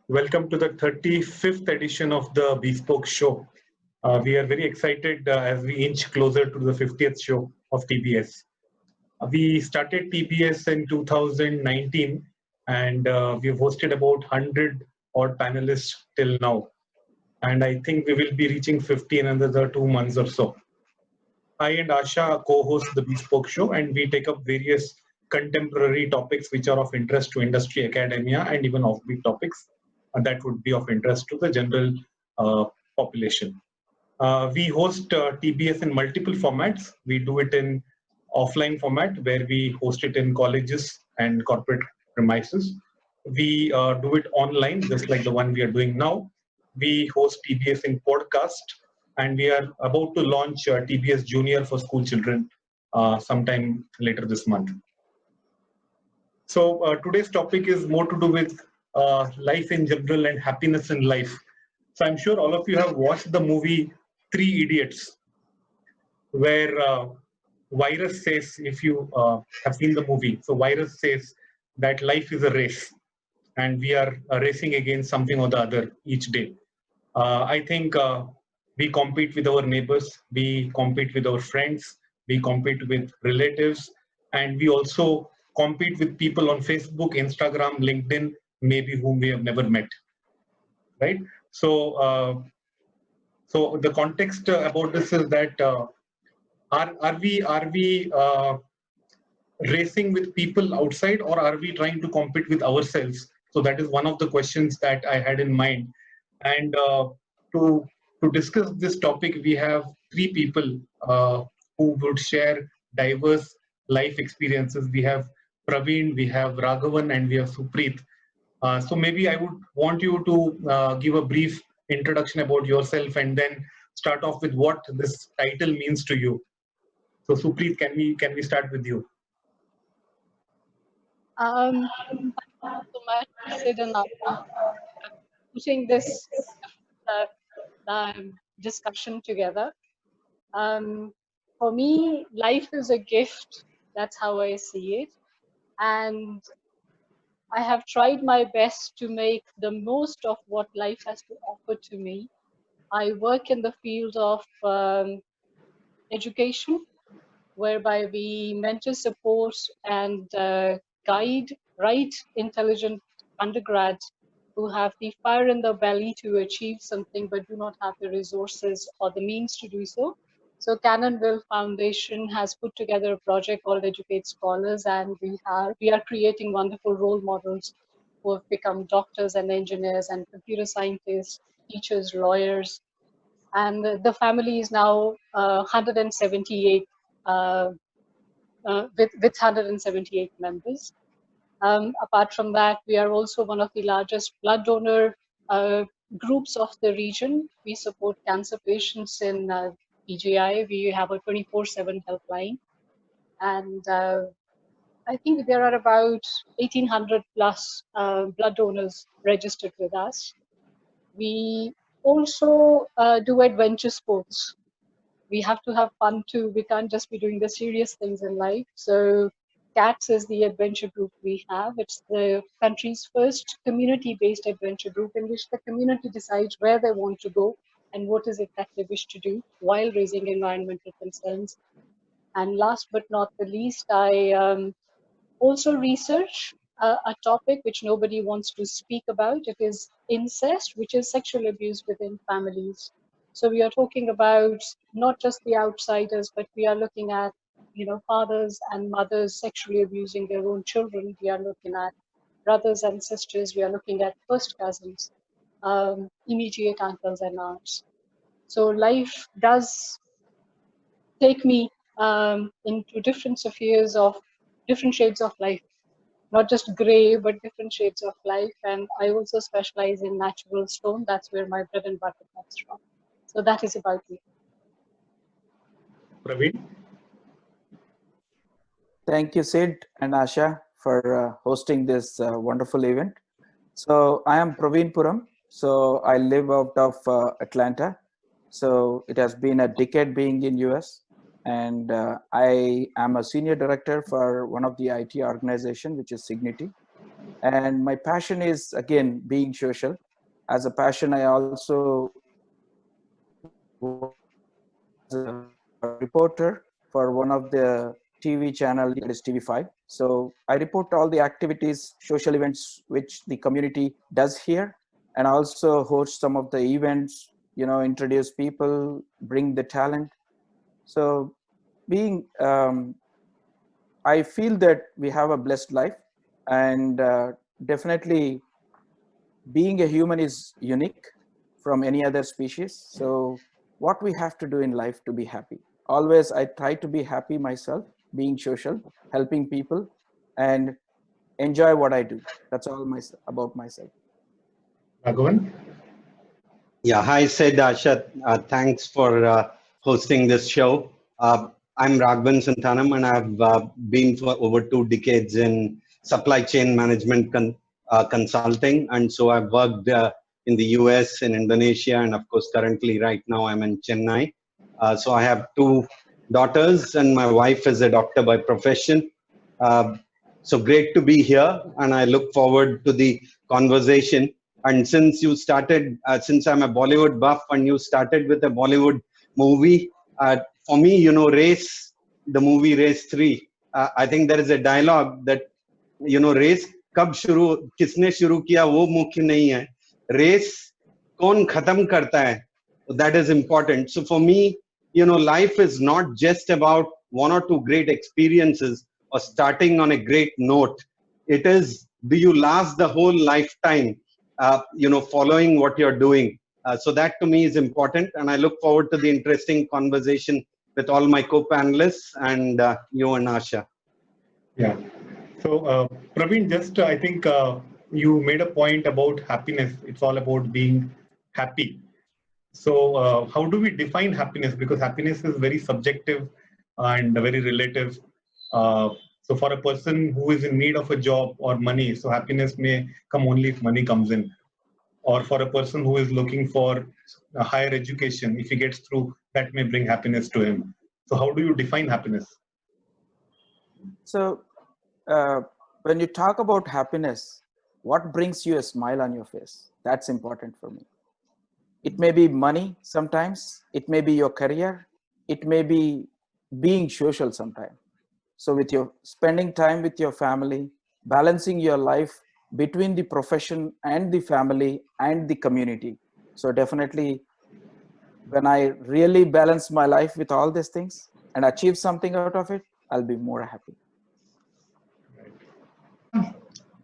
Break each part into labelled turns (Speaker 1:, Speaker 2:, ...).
Speaker 1: Welcome to the 35th edition of the Bespoke Show. We are very excited as we inch closer to the 50th show of TBS. We started TBS in 2019 and we've hosted about 100 odd panelists till now. And I think we will be reaching 50 in another 2 months or so. I and Asha co-host the Bespoke Show, and we take up various contemporary topics which are of interest to industry, academia, and even offbeat topics that would be of interest to the general population. We host TBS in multiple formats. We do it in offline format where we host it in colleges and corporate premises. We do it online, just like the one we are doing now. We host TBS in podcast, and we are about to launch TBS Junior for school children sometime later this month. So today's topic is more to do with life in general and happiness in life. So I'm sure all of you have watched the movie Three Idiots, where Virus says, if you have seen the movie, so Virus says that life is a race and we are racing against something or the other each day. I think we compete with our neighbors, we compete with our friends, we compete with relatives, and we also compete with people on Facebook, Instagram, LinkedIn, maybe whom we have never met, right? So, so the context about this is that are we racing with people outside, or are we trying to compete with ourselves? So that is one of the questions that I had in mind. And to discuss this topic, we have three people who would share diverse life experiences. We have Praveen, we have Raghavan, and we have Supreet. So maybe I would want you to give a brief introduction about yourself and then start off with what this title means to you. So Supreet, can we start with you?
Speaker 2: Thank you so much, Sid and Asha, putting this discussion together. For me, life is a gift. That's how I see it. And I have tried my best to make the most of what life has to offer to me. I work in the field of education, whereby we mentor, support, and guide right intelligent undergrads who have the fire in their belly to achieve something but do not have the resources or the means to do so. So Cannonville Foundation has put together a project called Educate Scholars, and we are creating wonderful role models who have become doctors and engineers and computer scientists, teachers, lawyers, and the family is now 178 with 178 members. Apart from that, we are also one of the largest blood donor groups of the region. We support cancer patients in PGI. We have a 24/7 helpline, and I think there are about 1,800 plus blood donors registered with us. We also do adventure sports. We have to have fun too. We can't just be doing the serious things in life. So CATS is the adventure group we have. It's the country's first community-based adventure group in which the community decides where they want to go and what is it that they wish to do while raising environmental concerns. And last but not the least, I also research a topic which nobody wants to speak about. It is incest, which is sexual abuse within families. So we are talking about not just the outsiders, but we are looking at, fathers and mothers sexually abusing their own children. We are looking at brothers and sisters. We are looking at first cousins, immediate uncles and aunts. So life does take me into different spheres of different shades of life, not just gray, but different shades of life. And I also specialize in natural stone. That's where my bread and butter comes from. So that is about me.
Speaker 1: Praveen?
Speaker 3: Thank you, Sid and Asha, for hosting this wonderful event. So I am Praveen Puram. So I live out of Atlanta. So it has been a decade being in US. And I am a senior director for one of the IT organization, which is Signity. And my passion is, again, being social. As a passion, I also was a reporter for one of the TV channel, that is TV5. So I report all the activities, social events which the community does here, and also host some of the events, introduce people, bring the talent. So being, I feel that we have a blessed life, and definitely being a human is unique from any other species. So what we have to do in life to be happy? Always I try to be happy myself, being social, helping people, and enjoy what I do. That's all about myself.
Speaker 1: Raghavan?
Speaker 4: Yeah, hi, Sid, Asha. Thanks for hosting this show. I'm Raghavan Santhanam, and I've been for over 2 decades in supply chain management consulting. And so I've worked in the US, in Indonesia, and of course, currently, right now, I'm in Chennai. So I have 2 daughters, and my wife is a doctor by profession. So great to be here, and I look forward to the conversation. And since you started, since I'm a Bollywood buff and you started with a Bollywood movie, for me, Race, the movie Race 3, I think there is a dialogue that, race कब शुरू किसने शुरू किया वो मुख्य नहीं है, race कौन खत्म करता है, that is important. So for me, life is not just about 1 or 2 great experiences or starting on a great note. It is, do you last the whole lifetime following what you're doing? So that to me is important, and I look forward to the interesting conversation with all my co-panelists and you and Asha.
Speaker 1: Yeah. So Praveen, just I think you made a point about happiness. It's all about being happy. So how do we define happiness? Because happiness is very subjective and very relative. So for a person who is in need of a job or money, so happiness may come only if money comes in. Or for a person who is looking for a higher education, if he gets through, that may bring happiness to him. So how do you define happiness?
Speaker 3: So when you talk about happiness, what brings you a smile on your face? That's important for me. It may be money sometimes, it may be your career, it may be being social sometimes. So with your spending time with your family, balancing your life between the profession and the family and the community. So definitely when I really balance my life with all these things and achieve something out of it, I'll be more happy.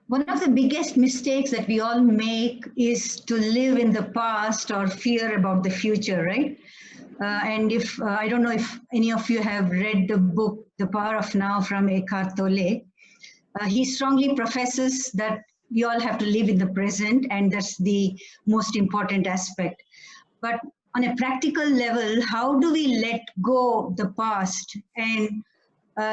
Speaker 5: One of the biggest mistakes that we all make is to live in the past or fear about the future, right? And if I don't know if any of you have read the book The Power of Now from Eckhart Tolle, he strongly professes that we all have to live in the present, and that's the most important aspect. But on a practical level, how do we let go the past and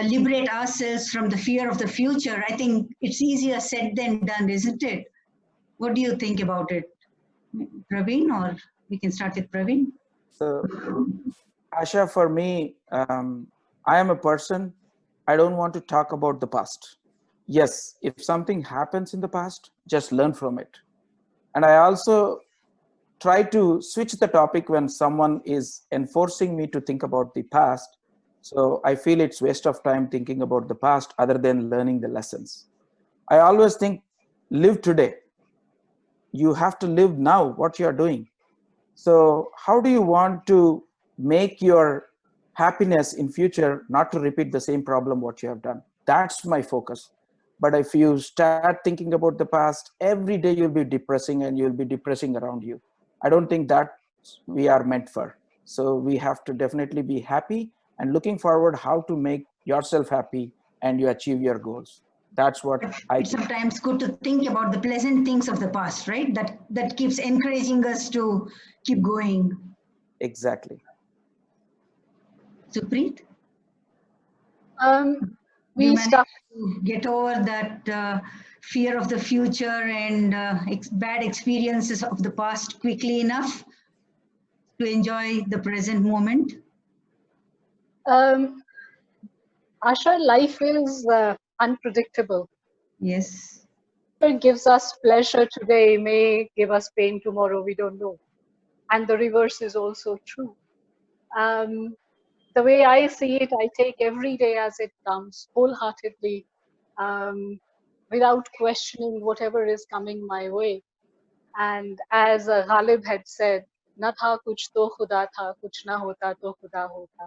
Speaker 5: liberate ourselves from the fear of the future? I think it's easier said than done, isn't it? What do you think about it, Praveen? Or we can start with Praveen.
Speaker 3: So, Asha, for me, I am a person, I don't want to talk about the past. Yes, if something happens in the past, just learn from it. And I also try to switch the topic when someone is enforcing me to think about the past. So I feel it's waste of time thinking about the past other than learning the lessons. I always think, live today. You have to live now what you are doing. So how do you want to make your happiness in future, not to repeat the same problem what you have done? That's my focus. But if you start thinking about the past, every day you'll be depressing and you'll be depressing around you. I don't think that we are meant for. So we have to definitely be happy and looking forward how to make yourself happy and you achieve your goals. That's what
Speaker 5: it's sometimes good to think about the pleasant things of the past, right? That keeps encouraging us to keep going.
Speaker 3: Exactly.
Speaker 5: Supreet?
Speaker 2: We start
Speaker 5: to get over that fear of the future and bad experiences of the past quickly enough to enjoy the present moment?
Speaker 2: Asha, life is unpredictable.
Speaker 5: Yes.
Speaker 2: It gives us pleasure today, may give us pain tomorrow, we don't know. And the reverse is also true. The way I see it, I take every day as it comes, wholeheartedly, without questioning whatever is coming my way. And as Ghalib had said, "Na tha kuch to khuda tha, kuch na hota to khuda hota.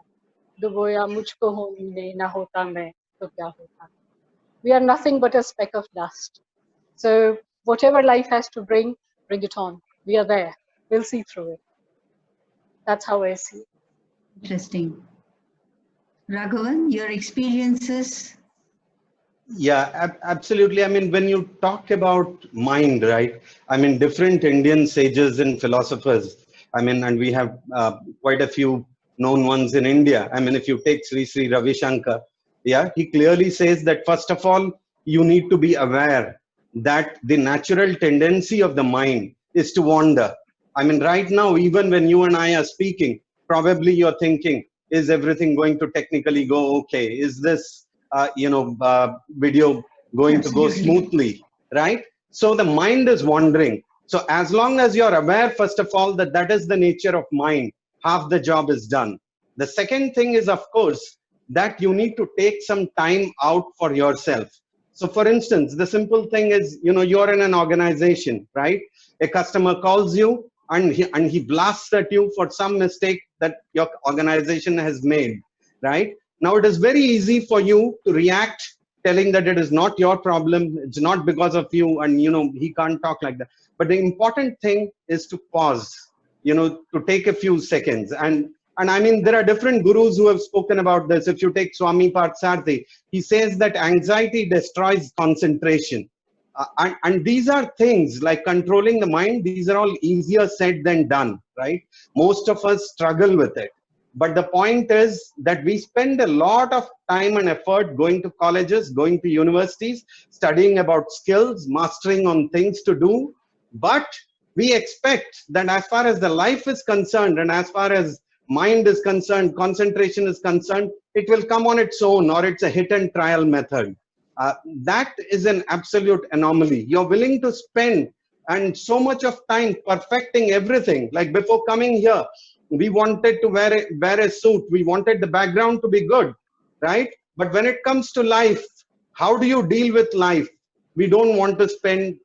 Speaker 2: Duboya mujhko hoने na hota main to kya hota." We are nothing but a speck of dust. So whatever life has to bring it on. We are there. We'll see through it. That's how I see it.
Speaker 5: Interesting. Raghavan, your experiences?
Speaker 4: Yeah, absolutely. I mean, when you talk about mind, right? I mean, different Indian sages and philosophers. I mean, and we have quite a few known ones in India. I mean, if you take Sri Ravi Shankar, yeah, he clearly says that first of all, you need to be aware that the natural tendency of the mind is to wander. I mean, right now, even when you and I are speaking, probably you're thinking, is everything going to technically go okay? Is this video going to go smoothly, right? So the mind is wandering. So as long as you're aware, first of all, that that is the nature of mind, half the job is done. The second thing is, of course, that you need to take some time out for yourself. So for instance, the simple thing is, you're in an organization, right? A customer calls you and he blasts at you for some mistake that your organization has made, right? Now, it is very easy for you to react, telling that it is not your problem, it's not because of you, and he can't talk like that. But the important thing is to pause, to take a few seconds. And I mean, there are different gurus who have spoken about this. If you take Swami Parthasarathy, he says that anxiety destroys concentration. And these are things like controlling the mind, these are all easier said than done, right? Most of us struggle with it. But the point is that we spend a lot of time and effort going to colleges, going to universities, studying about skills, mastering on things to do. But we expect that as far as the life is concerned and as far as mind is concerned, concentration is concerned, it will come on its own, or it's a hit and trial method. That is an absolute anomaly. You're willing to spend and so much of time perfecting everything. Like before coming here, we wanted to wear a suit. We wanted the background to be good, right? But when it comes to life, how do you deal with life? We don't want to spend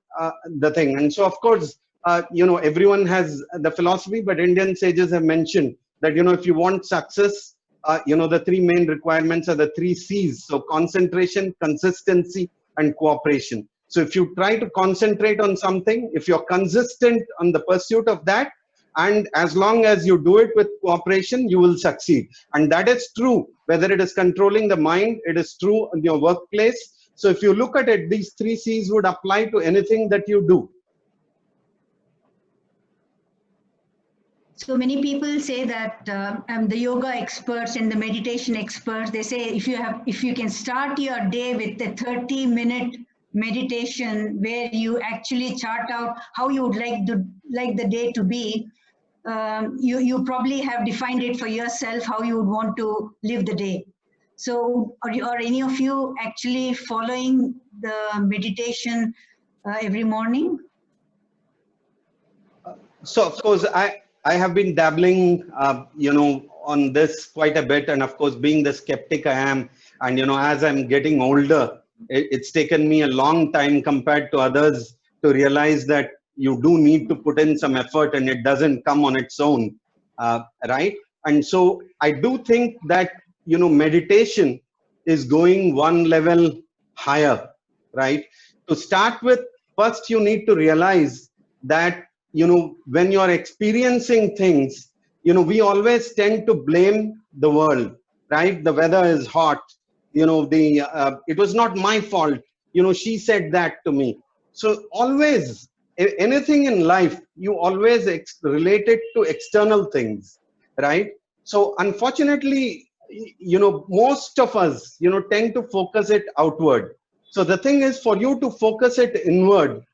Speaker 4: the thing. And so, of course, everyone has the philosophy, but Indian sages have mentioned that, if you want success, the three main requirements are the three C's. So concentration, consistency, and cooperation. So if you try to concentrate on something, if you're consistent on the pursuit of that, and as long as you do it with cooperation, you will succeed. And that is true, whether it is controlling the mind, it is true in your workplace. So if you look at it, these three C's would apply to anything that you do.
Speaker 5: So many people say that the yoga experts and the meditation experts, they say if you can start your day with a 30-minute meditation where you actually chart out how you would like the day to be, you probably have defined it for yourself how you would want to live the day. So are any of you actually following the meditation every morning?
Speaker 4: So of course, I have been dabbling, on this quite a bit. And of course, being the skeptic I am, and, as I'm getting older, it's taken me a long time compared to others to realize that you do need to put in some effort and it doesn't come on its own, right? And so I do think that, meditation is going one level higher, right? To start with, first you need to realize that, when you're experiencing things, we always tend to blame the world, right? The weather is hot, it was not my fault, she said that to me. So always, anything in life, you always relate it to external things, right? So unfortunately, most of us, tend to focus it outward. So the thing is, for you to focus it inward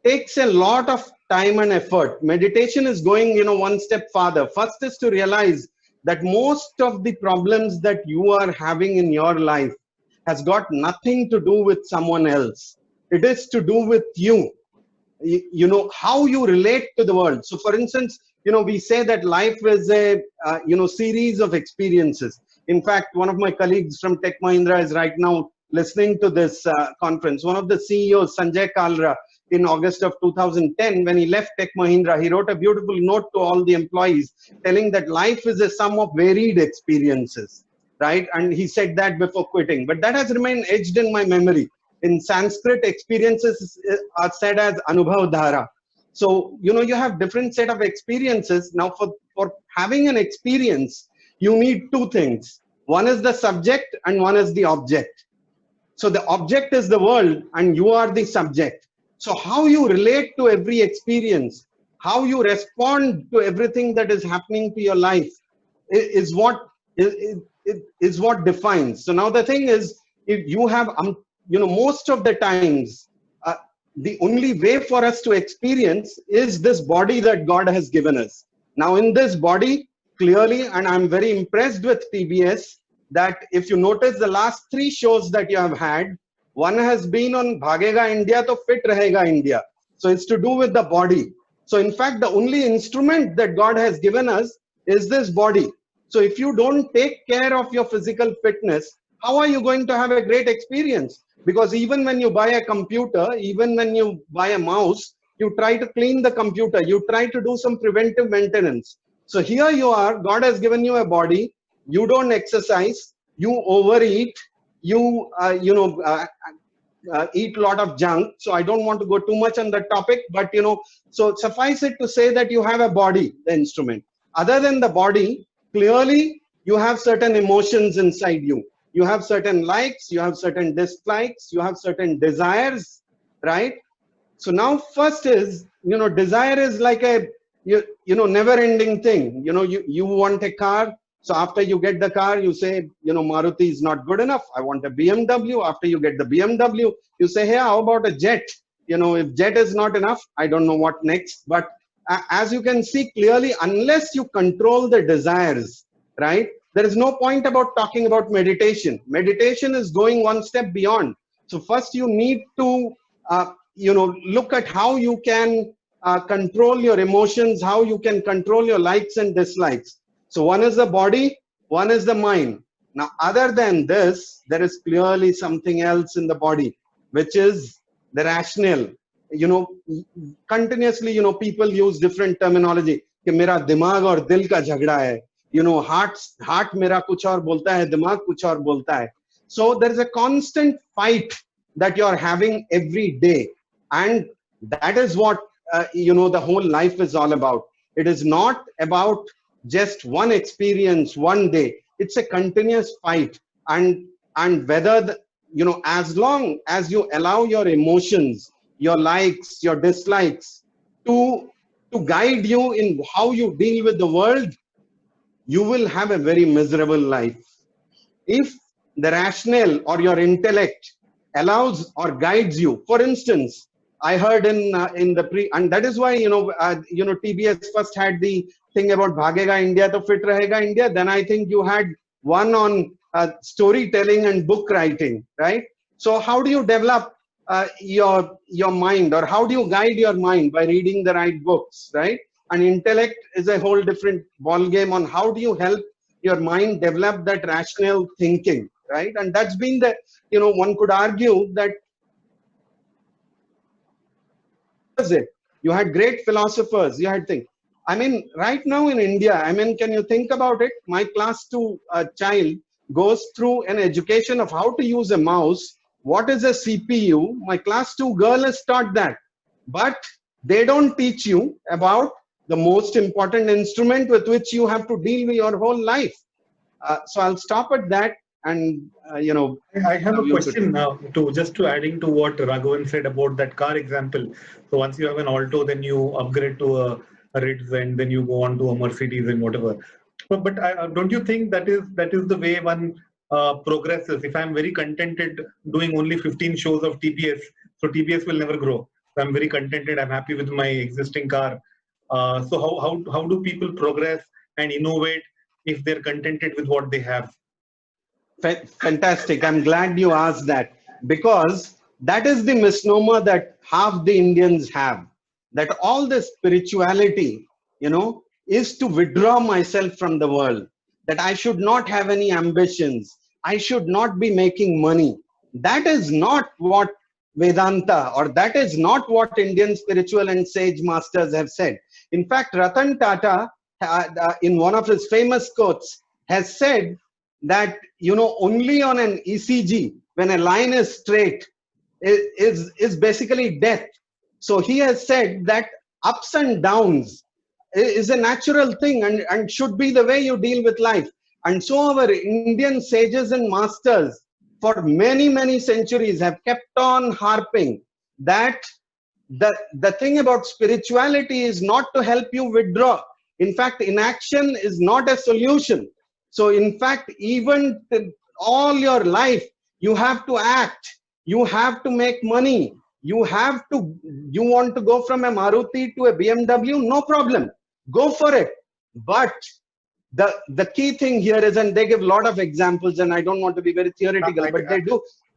Speaker 4: takes a lot of time and effort. Meditation is going, one step farther. First is to realize that most of the problems that you are having in your life has got nothing to do with someone else. It is to do with you. You know, how you relate to the world. So for instance, you know, we say that life is a series of experiences. In fact, one of my colleagues from Tech Mahindra is right now listening to this conference. One of the CEOs, Sanjay Kalra, in August of 2010, when he left Tech Mahindra, he wrote a beautiful note to all the employees telling that life is a sum of varied experiences, right? And he said that before quitting, but that has remained etched in my memory. In Sanskrit, experiences are said as Anubhav Dhara. So, you know, you have different set of experiences. Now, for having an experience, you need two things. One is the subject and one is the object. So the object is the world and you are the subject. So how you relate to every experience, how you respond to everything that is happening to your life is what defines. So now the thing is, if you have, you know, most of the times, the only way for us to experience is this body that God has given us. Now in this body, clearly, and I'm very impressed with TBS, that if you notice the last 3 shows that you have had, one has been on Bhagega India to Fit Rahega India. So it's to do with the body. So in fact, the only instrument that God has given us is this body. So if you don't take care of your physical fitness, how are you going to have a great experience? Because even when you buy a computer, even when you buy a mouse, you try to clean the computer, you try to do some preventive maintenance. So here you are, God has given you a body, you don't exercise, you overeat, you eat a lot of junk. So I don't want to go too much on that topic, but you know, so suffice it to say that you have a body, the instrument. Other than the body, clearly you have certain emotions inside you. You have certain likes, you have certain dislikes, you have certain desires, right? So now first is, you know, desire is like a, you know, never ending thing. You know, you want a car. So after you get the car, you say, you know, Maruti is not good enough. I want a BMW. After you get the BMW, you say, hey, how about a jet? You know, if jet is not enough, I don't know what next. But as you can see clearly, unless you control the desires, right? There is no point about talking about meditation. Meditation is going one step beyond. So first you need to, you know, look at how you can control your emotions, how you can control your likes and dislikes. So one is the body, one is the mind. Now, other than this, there is clearly something else in the body, which is the rationale. You know, continuously, you know, people use different terminology. कि मेरा दिमाग और दिल का झगड़ा है. You know, heart मेरा कुछ और बोलता है, दिमाग कुछ और बोलता है. So there is a constant fight that you are having every day, and that is what you know, the whole life is all about. It is not about just one experience one day. It's a continuous fight, and whether the, you know, as long as you allow your emotions, your likes, your dislikes to guide you in how you deal with the world, you will have a very miserable life. If the rationale or your intellect allows or guides you, for instance, I heard in the and that is why, you know, TBS first had the thing about Bhagega India to Fit Rahega India. Then I think you had one on storytelling and book writing, right? So how do you develop your mind, or how do you guide your mind? By reading the right books, right? And intellect is a whole different ball game on how do you help your mind develop that rational thinking, right? And that's been the, you know, one could argue that you had great philosophers, you had things. I mean, right now in India, I mean, can you think about it? My class 2 child goes through an education of how to use a mouse. What is a CPU? My class 2 girl is taught that. But they don't teach you about the most important instrument with which you have to deal with your whole life. So I'll stop at that. And, you know,
Speaker 1: I have a question now to adding to what Raghavan said about that car example. So once you have an Alto, then you upgrade to a Ritz, and then you go on to a Mercedes and whatever. But don't you think that is the way one progresses? If I'm very contented doing only 15 shows of TBS, so TBS will never grow. So I'm very contented. I'm happy with my existing car. So how do people progress and innovate if they're contented with what they have?
Speaker 4: Fantastic. I'm glad you asked that, because That is the misnomer that half the Indians have, that all this spirituality, is to withdraw myself from the world, that I should not have any ambitions, I should not be making money. That is not what Vedanta, or that is not what Indian spiritual and sage masters have said. In fact, Ratan Tata, in one of his famous quotes, has said that, only on an ECG, when a line is straight, is basically death. So he has said that ups and downs is a natural thing, and should be the way you deal with life. And so our Indian sages and masters for many, many centuries have kept on harping that the thing about spirituality is not to help you withdraw. In fact, inaction is not a solution. So in fact, even all your life, you have to act, you have to make money, you want to go from a Maruti to a BMW, no problem, go for it. But the key thing here is, and they give a lot of examples, and I don't want to be very theoretical,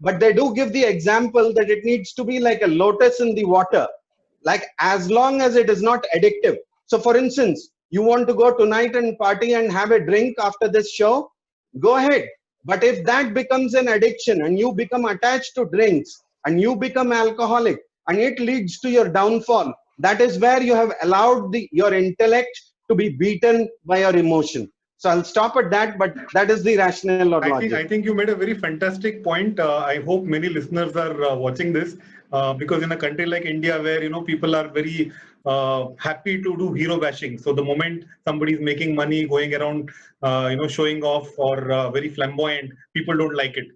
Speaker 4: but they do give the example that it needs to be like a lotus in the water, like as long as it is not addictive. So for instance, you want to go tonight and party and have a drink after this show, go ahead. But if that becomes an addiction and you become attached to drinks and you become alcoholic and it leads to your downfall, that is where you have allowed your intellect to be beaten by your emotion. So I'll stop at that, but that is the rationale or logic.
Speaker 1: I think you made a very fantastic point. I hope many listeners are watching this, because in a country like India, where people are very happy to do hero bashing. So the moment somebody is making money, going around, showing off, or very flamboyant, people don't like it.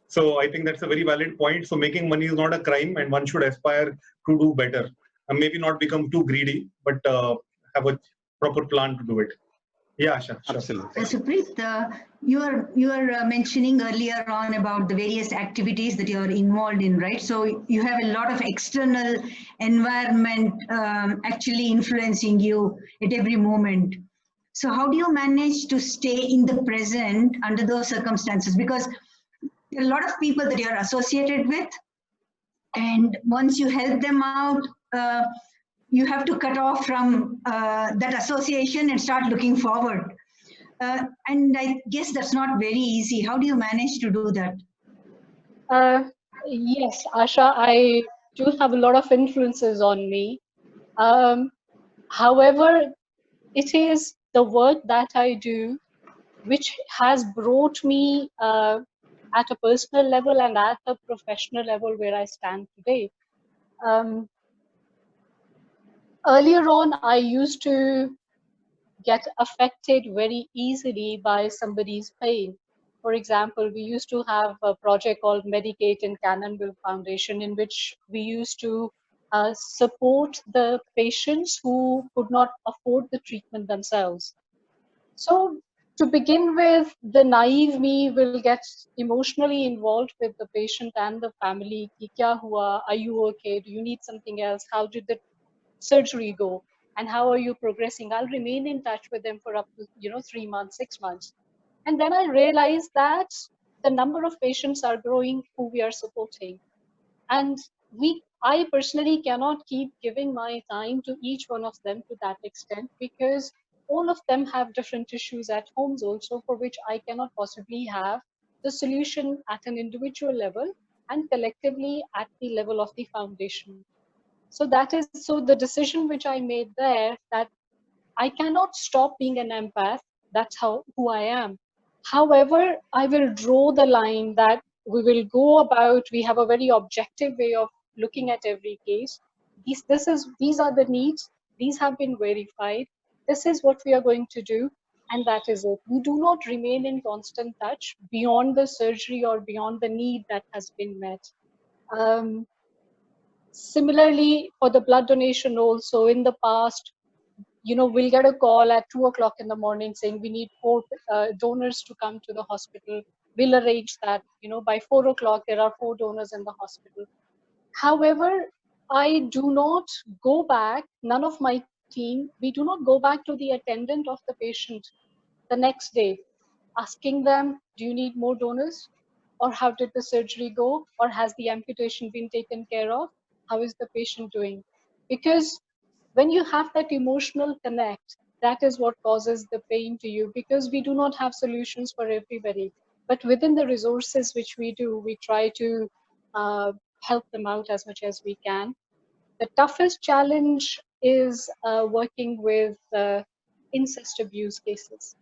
Speaker 1: So I think that's a very valid point. So making money is not a crime, and one should aspire to do better, and maybe not become too greedy, but have a proper plan to do it. Yeah, Asha. Sure.
Speaker 4: Absolutely.
Speaker 5: Supreet, you were mentioning earlier on about the various activities that you are involved in, right? So you have a lot of external environment actually influencing you at every moment. So how do you manage to stay in the present under those circumstances? Because there are a lot of people that you're associated with, and once you help them out, you have to cut off from that association and start looking forward. And I guess that's not very easy. How do you manage to do that?
Speaker 2: Yes, Asha, I do have a lot of influences on me. However, it is the work that I do which has brought me at a personal level and at a professional level where I stand today. Earlier on, I used to get affected very easily by somebody's pain. For example, we used to have a project called Medicate in Cannonville Foundation, in which we used to support the patients who could not afford the treatment themselves. So to begin with, the naive me will get emotionally involved with the patient and the family. Ki kya hua? Are you okay? Do you need something else? How did the surgery go? And how are you progressing? I'll remain in touch with them for up to 3 months, 6 months. And then I realized that the number of patients are growing who we are supporting. And I personally cannot keep giving my time to each one of them to that extent, because all of them have different issues at homes also, for which I cannot possibly have the solution at an individual level and collectively at the level of the foundation. So the decision which I made there, that I cannot stop being an empath. That's who I am. However, I will draw the line that we have a very objective way of looking at every case. These are the needs. These have been verified. This is what we are going to do. And that is it. We do not remain in constant touch beyond the surgery or beyond the need that has been met. Similarly, for the blood donation also, in the past, we'll get a call at 2 o'clock in the morning saying we need 4 donors to come to the hospital. We'll arrange that. By 4 o'clock, there are 4 donors in the hospital. However, I do not go back, none of my team, we do not go back to the attendant of the patient the next day, asking them, do you need more donors? Or how did the surgery go? Or has the amputation been taken care of? How is the patient doing? Because when you have that emotional connect, that is what causes the pain to you, because we do not have solutions for everybody. But within the resources which we do, we try to help them out as much as we can. The toughest challenge is working with incest abuse cases.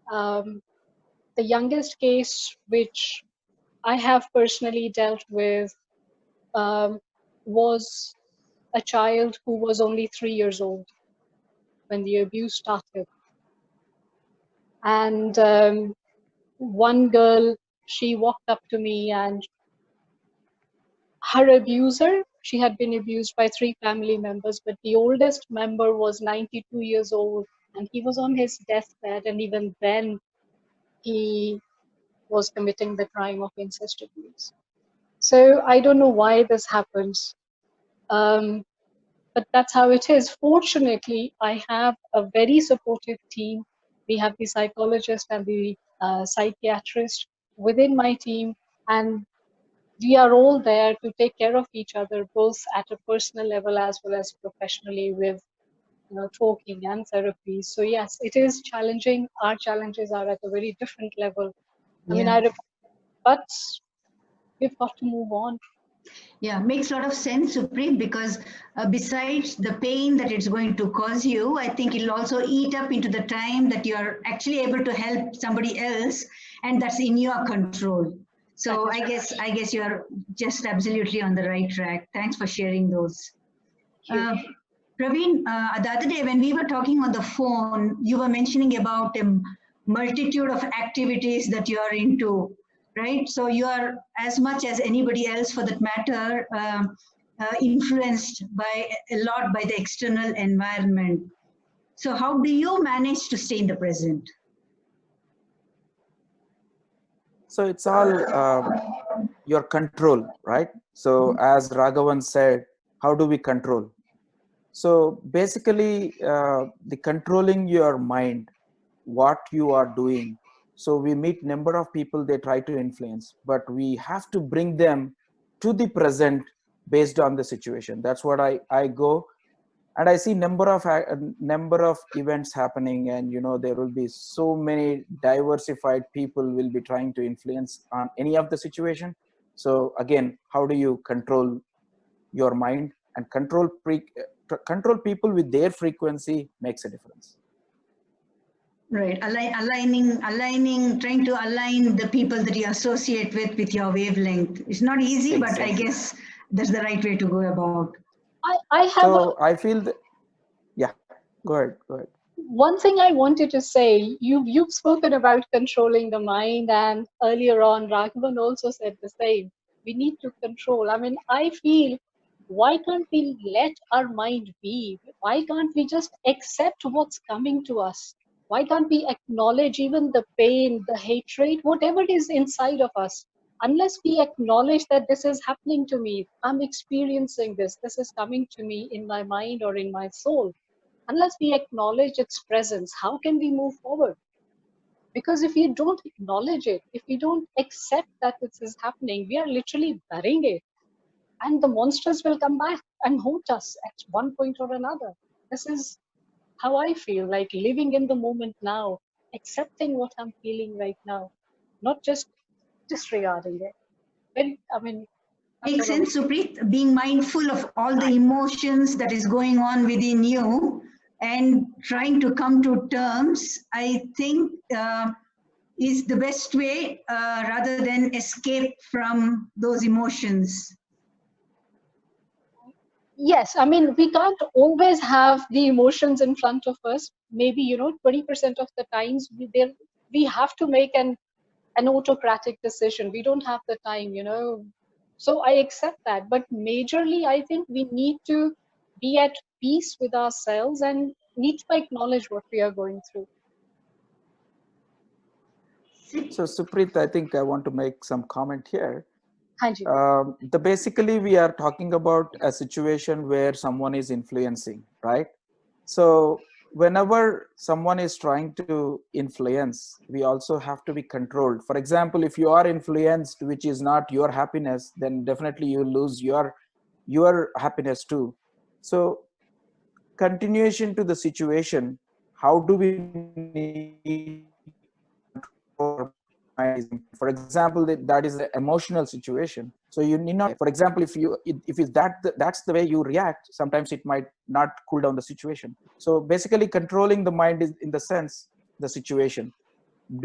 Speaker 2: The youngest case which I have personally dealt with was a child who was only 3 years old when the abuse started. And one girl, she walked up to me, and her abuser, she had been abused by 3 family members, but the oldest member was 92 years old, and he was on his deathbed, and even then he was committing the crime of incest abuse. So I don't know why this happens, but that's how it is. Fortunately, I have a very supportive team. We have the psychologist and the psychiatrist within my team, and we are all there to take care of each other, both at a personal level as well as professionally, with talking and therapy. So yes, it is challenging. Our challenges are at a very different level. I mean,
Speaker 5: Yeah.
Speaker 2: but we've got to move on.
Speaker 5: Yeah, makes a lot of sense, Supreet, because besides the pain that it's going to cause you, I think it'll also eat up into the time that you're actually able to help somebody else, and that's in your control. So I guess you're just absolutely on the right track. Thanks for sharing those. Praveen, the other day when we were talking on the phone, you were mentioning about a multitude of activities that you are into, right? So you are, as much as anybody else for that matter, influenced by a lot by the external environment. So how do you manage to stay in the present?
Speaker 3: So it's all your control, right? So as Raghavan said, how do we control? So basically, the controlling your mind, what you are doing. So we meet number of people they try to influence, but we have to bring them to the present based on the situation. That's what I go, and I see number of events happening, and there will be so many diversified people will be trying to influence on any of the situation. So again, how do you control your mind and control people with their frequency makes a difference.
Speaker 5: Right, aligning, trying to align the people that you associate with your wavelength. It's not easy, exactly. But I guess that's the right way to go about.
Speaker 3: I feel that, yeah, go ahead.
Speaker 2: One thing I wanted to say, you've spoken about controlling the mind, and earlier on, Raghavan also said the same. We need to control. I mean, I feel, why can't we let our mind be? Why can't we just accept what's coming to us? Why can't we acknowledge even the pain, the hatred, whatever is inside of us? Unless we acknowledge that this is happening to me, I'm experiencing this is coming to me in my mind or in my soul. Unless we acknowledge its presence, how can we move forward? Because if we don't acknowledge it, if we don't accept that this is happening, we are literally burying it. And the monsters will come back and haunt us at one point or another. This is how I feel, like living in the moment now, accepting what I'm feeling right now, not just disregarding it.
Speaker 5: Makes sense, Supreet. Being mindful of all the emotions that is going on within you and trying to come to terms, I think is the best way rather than escape from those emotions.
Speaker 2: Yes, I mean, we can't always have the emotions in front of us. Maybe, 20% of the times we have to make an autocratic decision. We don't have the time, So I accept that. But majorly, I think we need to be at peace with ourselves and need to acknowledge what we are going through.
Speaker 3: So Supreet, I think I want to make some comment here.
Speaker 2: Hanji.
Speaker 3: Basically, we are talking about a situation where someone is influencing, right? So whenever someone is trying to influence, we also have to be controlled. For example, if you are influenced, which is not your happiness, then definitely you lose your happiness too. So continuation to the situation, how do we need control? For example, that is an emotional situation, so you need not, for example, if that's the way you react, sometimes it might not cool down the situation. So basically controlling the mind is in the sense the situation,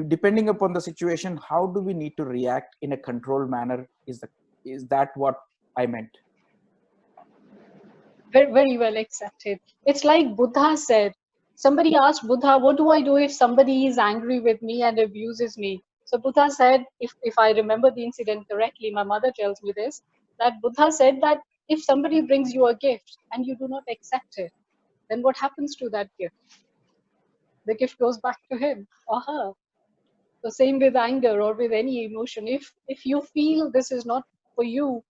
Speaker 3: depending upon the situation, how do we need to react in a controlled manner, is that what I meant?
Speaker 2: Very, very well accepted. It's like Buddha said. Somebody asked Buddha, what do I do if somebody is angry with me and abuses me? So Buddha said, if I remember the incident correctly, my mother tells me this, that Buddha said that if somebody brings you a gift and you do not accept it, then what happens to that gift? The gift goes back to him or her. The same with anger or with any emotion. If you feel this is not for you,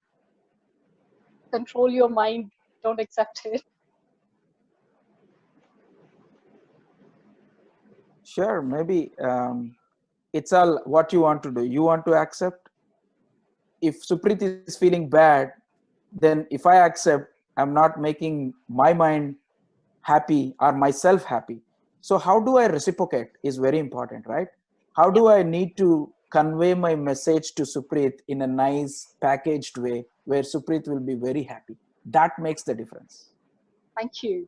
Speaker 2: control your mind, don't accept it.
Speaker 3: Sure, maybe it's all what you want to do. You want to accept. If Supreet is feeling bad, then if I accept, I'm not making my mind happy or myself happy. So how do I reciprocate is very important, right? How do I need to convey my message to Supreet in a nice packaged way where Supreet will be very happy? That makes the difference.
Speaker 2: Thank you.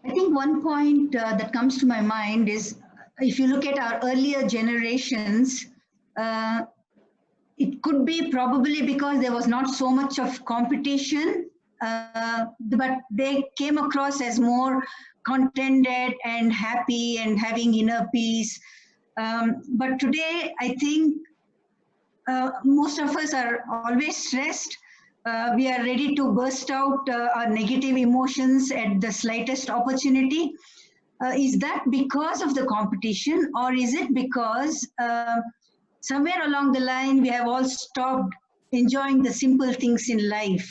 Speaker 5: I think one point that comes to my mind is, if you look at our earlier generations, it could be probably because there was not so much of competition, but they came across as more contented and happy and having inner peace. But today, I think most of us are always stressed. We are ready to burst out our negative emotions at the slightest opportunity. Is that because of the competition, or is it because somewhere along the line we have all stopped enjoying the simple things in life?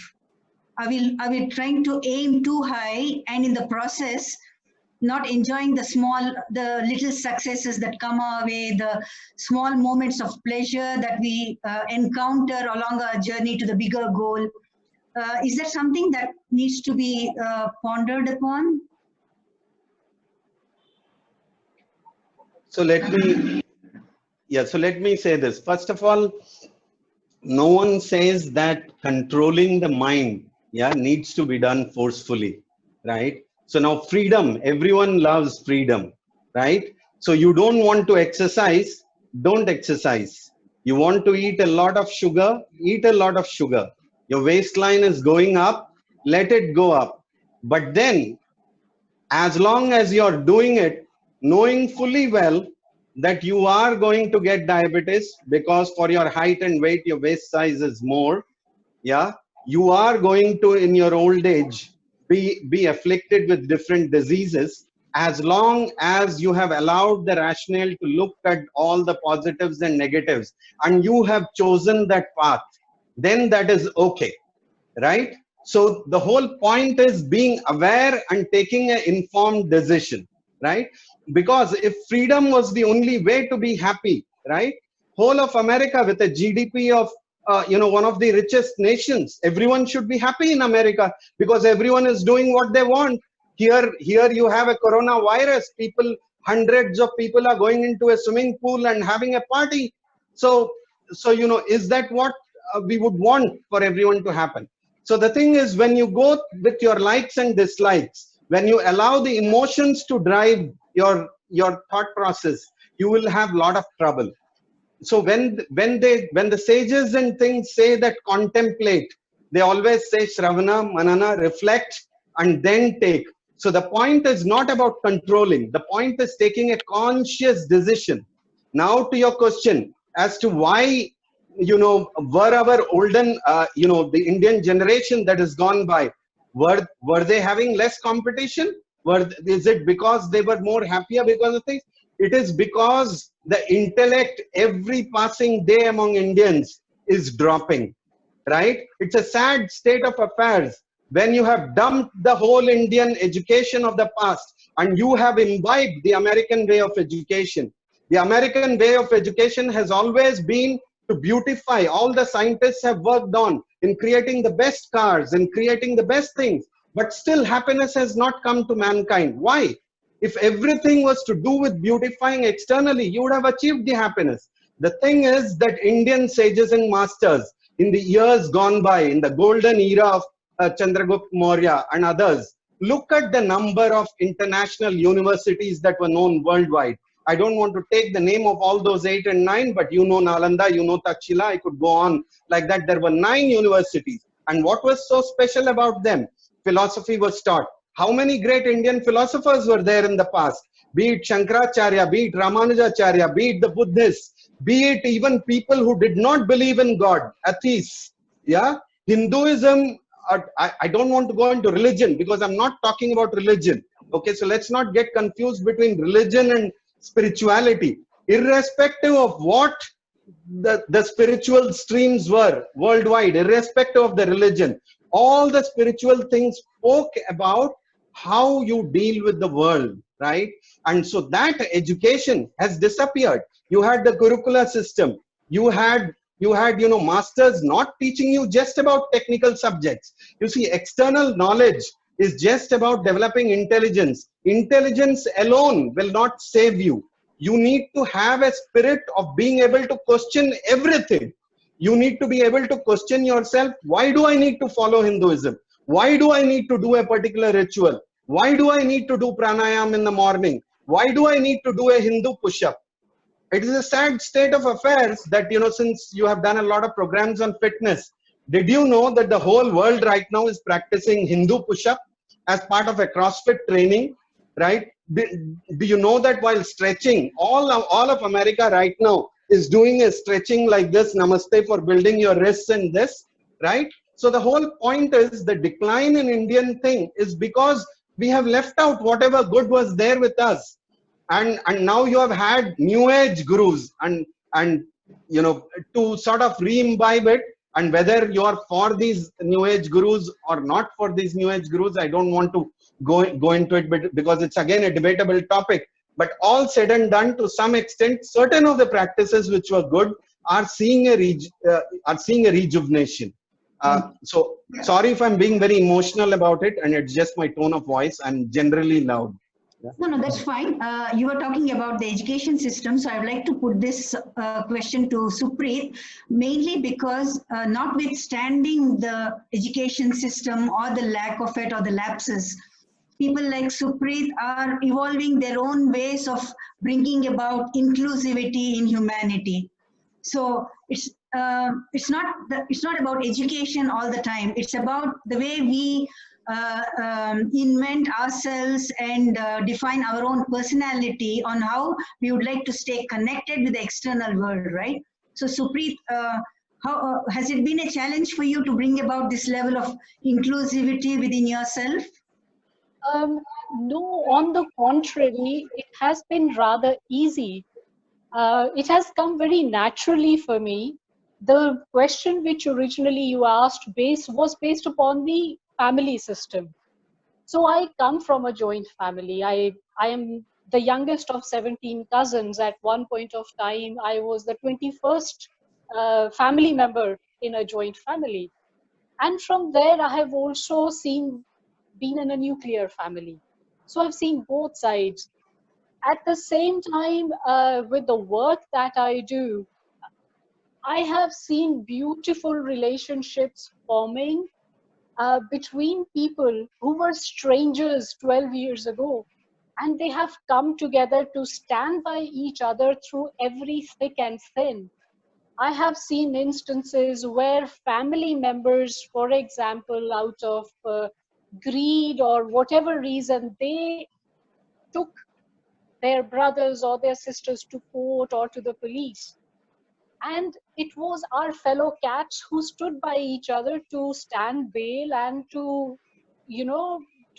Speaker 5: Are we trying to aim too high and in the process not enjoying the little successes that come our way, the small moments of pleasure that we encounter along our journey to the bigger goal? Is that something that needs to be pondered upon?
Speaker 4: So let me say this. First of all, no one says that controlling the mind, needs to be done forcefully, right? So now freedom, everyone loves freedom, right? So you don't want to exercise, don't exercise. You want to eat a lot of sugar, eat a lot of sugar. Your waistline is going up, let it go up. But then, as long as you're doing it, knowing fully well that you are going to get diabetes because for your height and weight, your waist size is more, you are going to, in your old age, be afflicted with different diseases. As long as you have allowed the rationale to look at all the positives and negatives, and you have chosen that path, then that is okay, right? So the whole point is being aware and taking an informed decision, right? Because if freedom was the only way to be happy, right? Whole of America with a GDP of one of the richest nations, everyone should be happy in America because everyone is doing what they want. Here you have a coronavirus. Hundreds of people are going into a swimming pool and having a party. So is that what we would want for everyone to happen? So the thing is, when you go with your likes and dislikes, when you allow the emotions to drive your thought process, you will have a lot of trouble. So when the sages and things say that contemplate, they always say Shravana, Manana, reflect, and then take. So the point is not about controlling. The point is taking a conscious decision. Now to your question as to why, were our olden, the Indian generation that has gone by, were they having less competition? Is it because they were more happier because of things? It is because the intellect every passing day among Indians is dropping, right? It's a sad state of affairs when you have dumped the whole Indian education of the past and you have imbibed the American way of education. The American way of education has always been to beautify. All the scientists have worked on in creating the best cars, in creating the best things, but still happiness has not come to mankind. Why? If everything was to do with beautifying externally, you would have achieved the happiness. The thing is that Indian sages and masters in the years gone by, in the golden era of Chandragupta Maurya and others, look at the number of international universities that were known worldwide. I don't want to take the name of all those 8 and 9, but you know Nalanda, you know Takshila, I could go on like that. There were 9 universities. And what was so special about them? Philosophy was taught. How many great Indian philosophers were there in the past? Be it Shankaracharya, be it Ramanujacharya, be it the Buddhists, be it even people who did not believe in God, atheists. Yeah, Hinduism, I don't want to go into religion because I'm not talking about religion. Okay, so let's not get confused between religion and spirituality. Irrespective of what the spiritual streams were worldwide, irrespective of the religion, all the spiritual things spoke about how you deal with the world, right? And so that education has disappeared. You had the Gurukula system. You had masters not teaching you just about technical subjects. You see, external knowledge is just about developing intelligence. Intelligence alone will not save you. You need to have a spirit of being able to question everything. You need to be able to question yourself. Why do I need to follow Hinduism? Why do I need to do a particular ritual? Why do I need to do pranayam in the morning? Why do I need to do a Hindu push-up? It is a sad state of affairs that, since you have done a lot of programs on fitness, did you know that the whole world right now is practicing Hindu push-up as part of a CrossFit training, right? Do you know that while stretching, all of America right now is doing a stretching like this, namaste, for building your wrists and this, right? So the whole point is the decline in Indian thing is because we have left out whatever good was there with us. And now you have had new age gurus and to sort of re-imbibe it. And whether you are for these new age gurus or not for these new age gurus, I don't want to go into it because it's again a debatable topic. But all said and done, to some extent, certain of the practices which were good are seeing a rejuvenation. So sorry if I'm being very emotional about it, and it's just my tone of voice. I'm generally loud.
Speaker 5: No, that's fine. You were talking about the education system, so I would like to put this question to Supreet, mainly because notwithstanding the education system or the lack of it or the lapses, people like Supreet are evolving their own ways of bringing about inclusivity in humanity. So it's not about education all the time. It's about the way we invent ourselves and define our own personality on how we would like to stay connected with the external world, right? So Supreet, how has it been a challenge for you to bring about this level of inclusivity within yourself?
Speaker 2: No, on the contrary, it has been rather easy. It has come very naturally for me. The question which originally you asked was based upon the family system. So I come from a joint family. I am the youngest of 17 cousins. At one point of time, I was the 21st family member in a joint family. And from there, I have also been in a nuclear family. So I've seen both sides. At the same time, with the work that I do, I have seen beautiful relationships forming between people who were strangers 12 years ago. And they have come together to stand by each other through every thick and thin. I have seen instances where family members, for example, out of greed or whatever reason, they took their brothers or their sisters to court or to the police. And it was our fellow cats who stood by each other to stand bail and to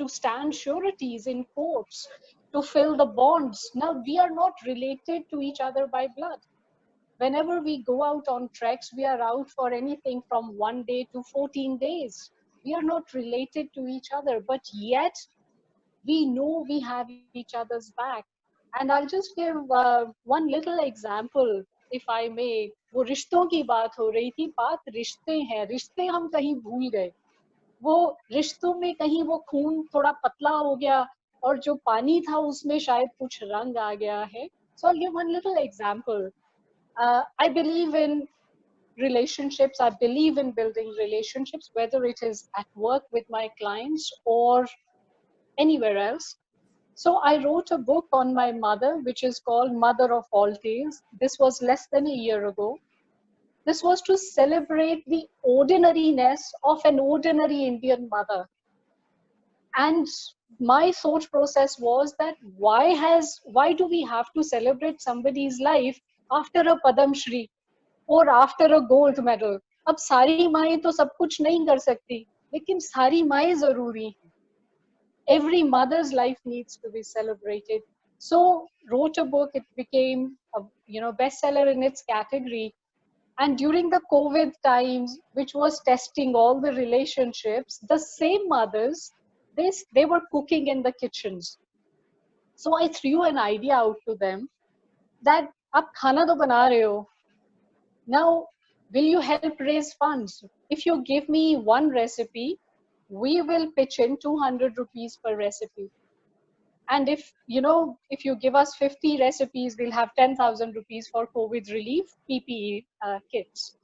Speaker 2: stand sureties in courts, to fill the bonds. Now, we are not related to each other by blood. Whenever we go out on treks, we are out for anything from 1 day to 14 days. We are not related to each other, but yet we know we have each other's back. And I'll just give one little example, if I may. वो रिश्तों की बात हो रही थी, बात रिश्ते हैं, रिश्ते हम कहीं भूल गए. वो रिश्तों में कहीं वो खून थोड़ा पतला हो गया और जो पानी था उसमें शायद कुछ रंग आ गया है. So I'll give one little example. I believe in relationships. I believe in building relationships, whether it is at work with my clients or anywhere else. So I wrote a book on my mother, which is called Mother of All Tales. This was less than a year ago. This was to celebrate the ordinariness of an ordinary Indian mother. And my thought process was that why do we have to celebrate somebody's life after a Padam Shri or after a gold medal? अब सारी माएं तो सब कुछ नहीं कर सकती, लेकिन सारी माएं जरूरी हैं. Every mother's life needs to be celebrated. So wrote a book. It became a bestseller in its category. And during the COVID times, which was testing all the relationships, the same mothers, they were cooking in the kitchens. So I threw an idea out to them that आप खाना तो बना रहे हो. Now, will you help raise funds? If you give me one recipe, we will pitch in 200 rupees per recipe. And if you give us 50 recipes, we'll have 10,000 rupees for COVID relief PPE kits.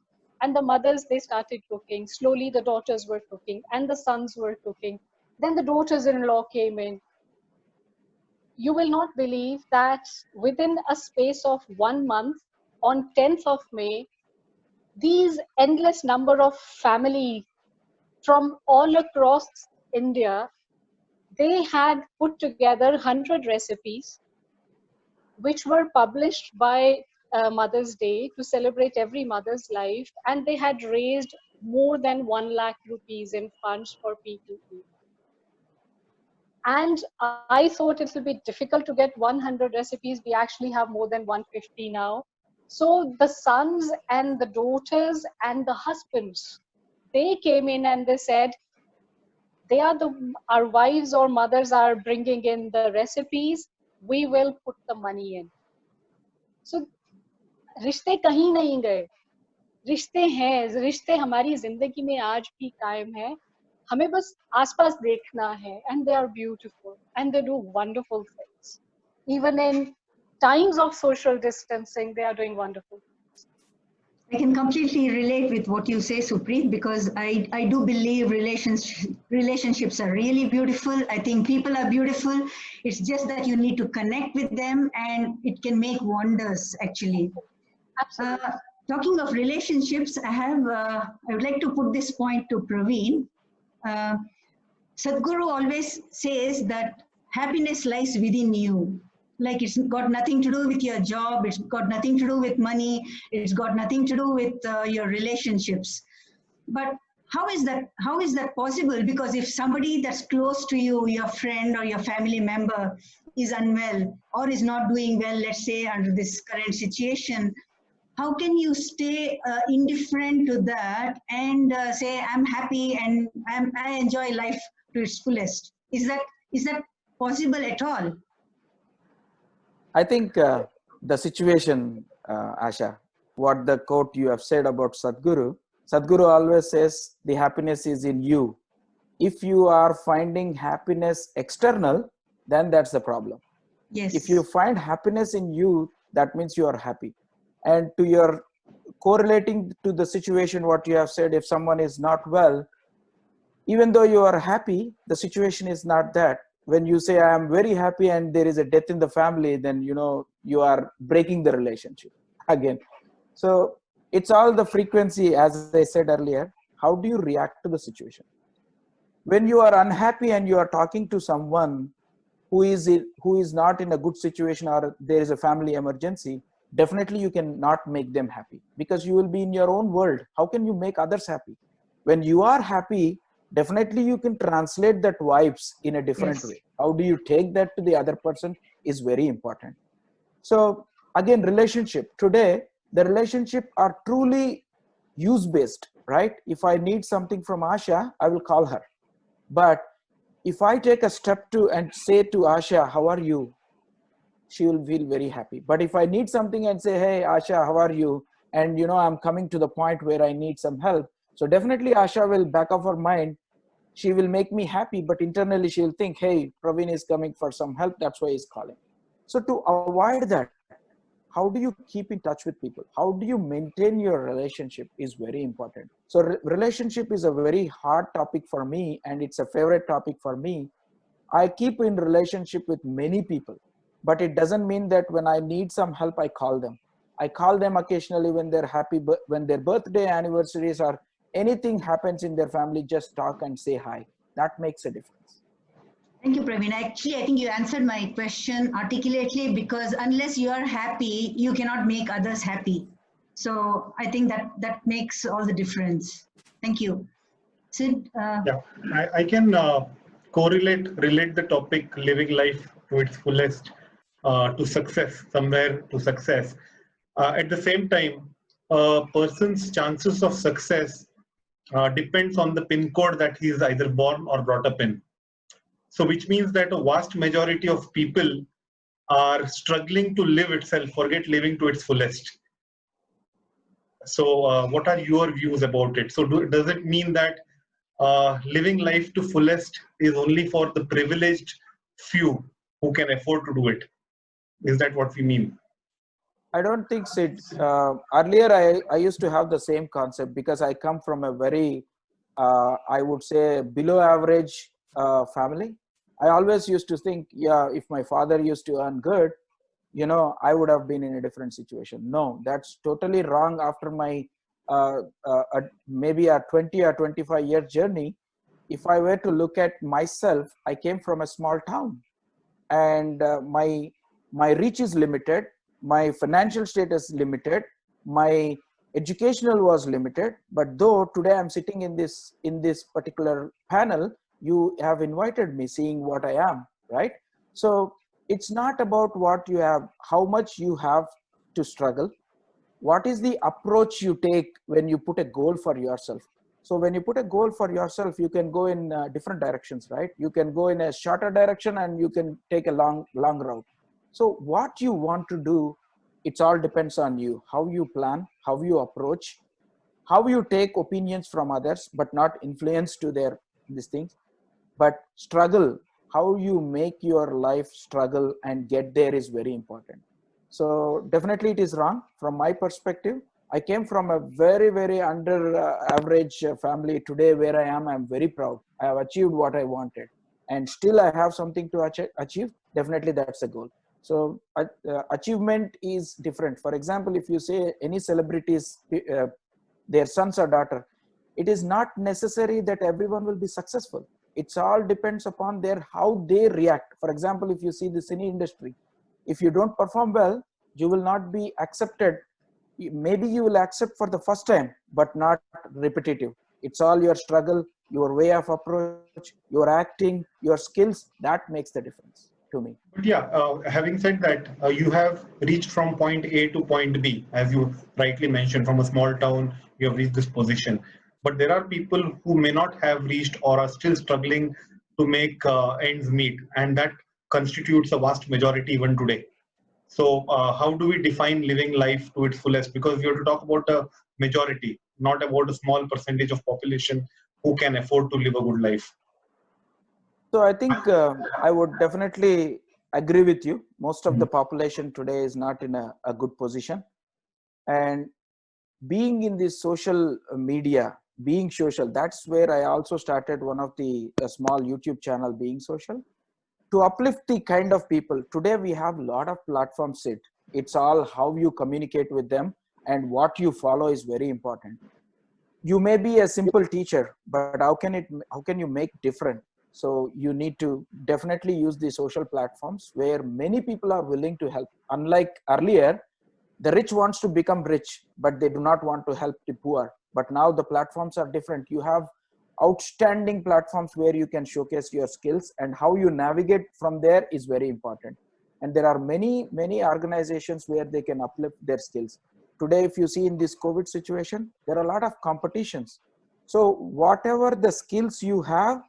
Speaker 2: And the mothers, they started cooking. Slowly, the daughters were cooking and the sons were cooking. Then the daughters-in-law came in. You will not believe that within a space of 1 month, on 10th of May, these endless number of family from all across India, they had put together 100 recipes, which were published by Mother's Day to celebrate every mother's life, and they had raised more than 1 lakh rupees in funds for PPE. And I thought it would be difficult to get 100 recipes. We actually have more than 150 now. So the sons and the daughters and the husbands, they came in and they said, our wives or mothers are bringing in the recipes, we will put the money in. So रिश्ते कहीं नहीं गए, रिश्ते हैं, रिश्ते हमारी जिंदगी में आज भी कायम है. हमें बस आसपास देखना है, and they are beautiful and they do wonderful things. Even in times of social distancing, they are doing wonderful things.
Speaker 5: I can completely relate with what you say, Supreet, because I do believe relationships are really beautiful. I think people are beautiful. It's just that you need to connect with them and it can make wonders, actually.
Speaker 2: Absolutely.
Speaker 5: Talking of relationships, I would like to put this point to Praveen. Sadhguru always says that happiness lies within you. Like it's got nothing to do with your job, it's got nothing to do with money, it's got nothing to do with your relationships. But how is that possible? Because if somebody that's close to you, your friend or your family member, is unwell or is not doing well, let's say under this current situation, how can you stay indifferent to that and say, I'm happy and I enjoy life to its fullest? Is that possible at all?
Speaker 3: I think the situation, Asha, what the quote you have said about Sadhguru always says the happiness is in you. If you are finding happiness external, then that's the problem.
Speaker 5: Yes.
Speaker 3: If you find happiness in you, that means you are happy. And to your correlating to the situation, what you have said, if someone is not well, even though you are happy, the situation is not that. When you say I am very happy and there is a death in the family, then you are breaking the relationship again. So it's all the frequency, as I said earlier. How do you react to the situation? When you are unhappy and you are talking to someone who is not in a good situation or there is a family emergency, definitely you cannot make them happy because you will be in your own world. How can you make others happy? When you are happy, definitely you can translate that vibes in a different way. How do you take that to the other person is very important. So again, relationship. Today, the relationship are truly use-based right? If I need something from Asha, I will call her. But if I take a step to and say to Asha, how are you? She will feel very happy. But if I need something and say, hey, Asha, how are you? And I'm coming to the point where I need some help. So definitely Asha will back of her mind. She will make me happy, but internally she will think, hey, Praveen is coming for some help. That's why he's calling. So to avoid that, how do you keep in touch with people? How do you maintain your relationship is very important. So relationship is a very hard topic for me, and it's a favorite topic for me. I keep in relationship with many people, but it doesn't mean that when I need some help, I call them. I call them occasionally when they're happy, when their birthday, anniversaries, or anything happens in their family, just talk and say hi. That makes a difference.
Speaker 5: Thank you, Praveen. Actually, I think you answered my question articulately, because unless you are happy, you cannot make others happy. So I think that makes all the difference. Thank you. Sid?
Speaker 1: Yeah, I can relate the topic living life to its fullest to success, somewhere to success. At the same time, a person's chances of success depends on the pin code that he is either born or brought up in. So which means that a vast majority of people are struggling to live itself, forget living to its fullest. So what are your views about it? So does it mean that living life to fullest is only for the privileged few who can afford to do it? Is that what we mean?
Speaker 3: I don't think, Sid. Earlier, I used to have the same concept because I come from a very, I would say, below average family. I always used to think, yeah, if my father used to earn good, I would have been in a different situation. No, that's totally wrong. After my maybe a 20 or 25-year journey, if I were to look at myself, I came from a small town, and my reach is limited, my financial status limited, my educational was limited. But though today I'm sitting in this particular panel, you have invited me, seeing what I am, right? So it's not about what you have, how much you have to struggle. What is the approach you take when you put a goal for yourself? So when you put a goal for yourself, you can go in different directions, right? You can go in a shorter direction, and you can take a long route. So what you want to do, it all depends on you, how you plan, how you approach, how you take opinions from others, but not influence to these things, but struggle. How you make your life struggle and get there is very important. So definitely it is wrong from my perspective. I came from a very, very under average family. Today where I am, I'm very proud. I have achieved what I wanted, and still I have something to achieve. Definitely that's a goal. So achievement is different. For example, if you say any celebrities, their sons or daughter, it is not necessary that everyone will be successful. It's all depends upon how they react. For example, if you see the cine industry, if you don't perform well, you will not be accepted. Maybe you will accept for the first time, but not repetitive. It's all your struggle, your way of approach, your acting, your skills, that makes the difference to me.
Speaker 1: But yeah, having said that, you have reached from point A to point B, as you rightly mentioned, from a small town, you have reached this position. But there are people who may not have reached or are still struggling to make ends meet, and that constitutes a vast majority even today. So how do we define living life to its fullest? Because we have to talk about a majority, not about a small percentage of population who can afford to live a good life.
Speaker 3: So I think I would definitely agree with you. Most of the population today is not in a good position. And being in this social media, being social, that's where I also started one of the small YouTube channel, Being Social, to uplift the kind of people. Today we have a lot of platforms. It's all how you communicate with them, and what you follow is very important. You may be a simple teacher, but how can you make different? So you need to definitely use the social platforms where many people are willing to help. Unlike earlier, the rich wants to become rich, but they do not want to help the poor. But now the platforms are different. You have outstanding platforms where you can showcase your skills, and how you navigate from there is very important. And there are many organizations where they can uplift their skills. today, if you see in this COVID situation, there are a lot of competitions. So whatever the skills you have,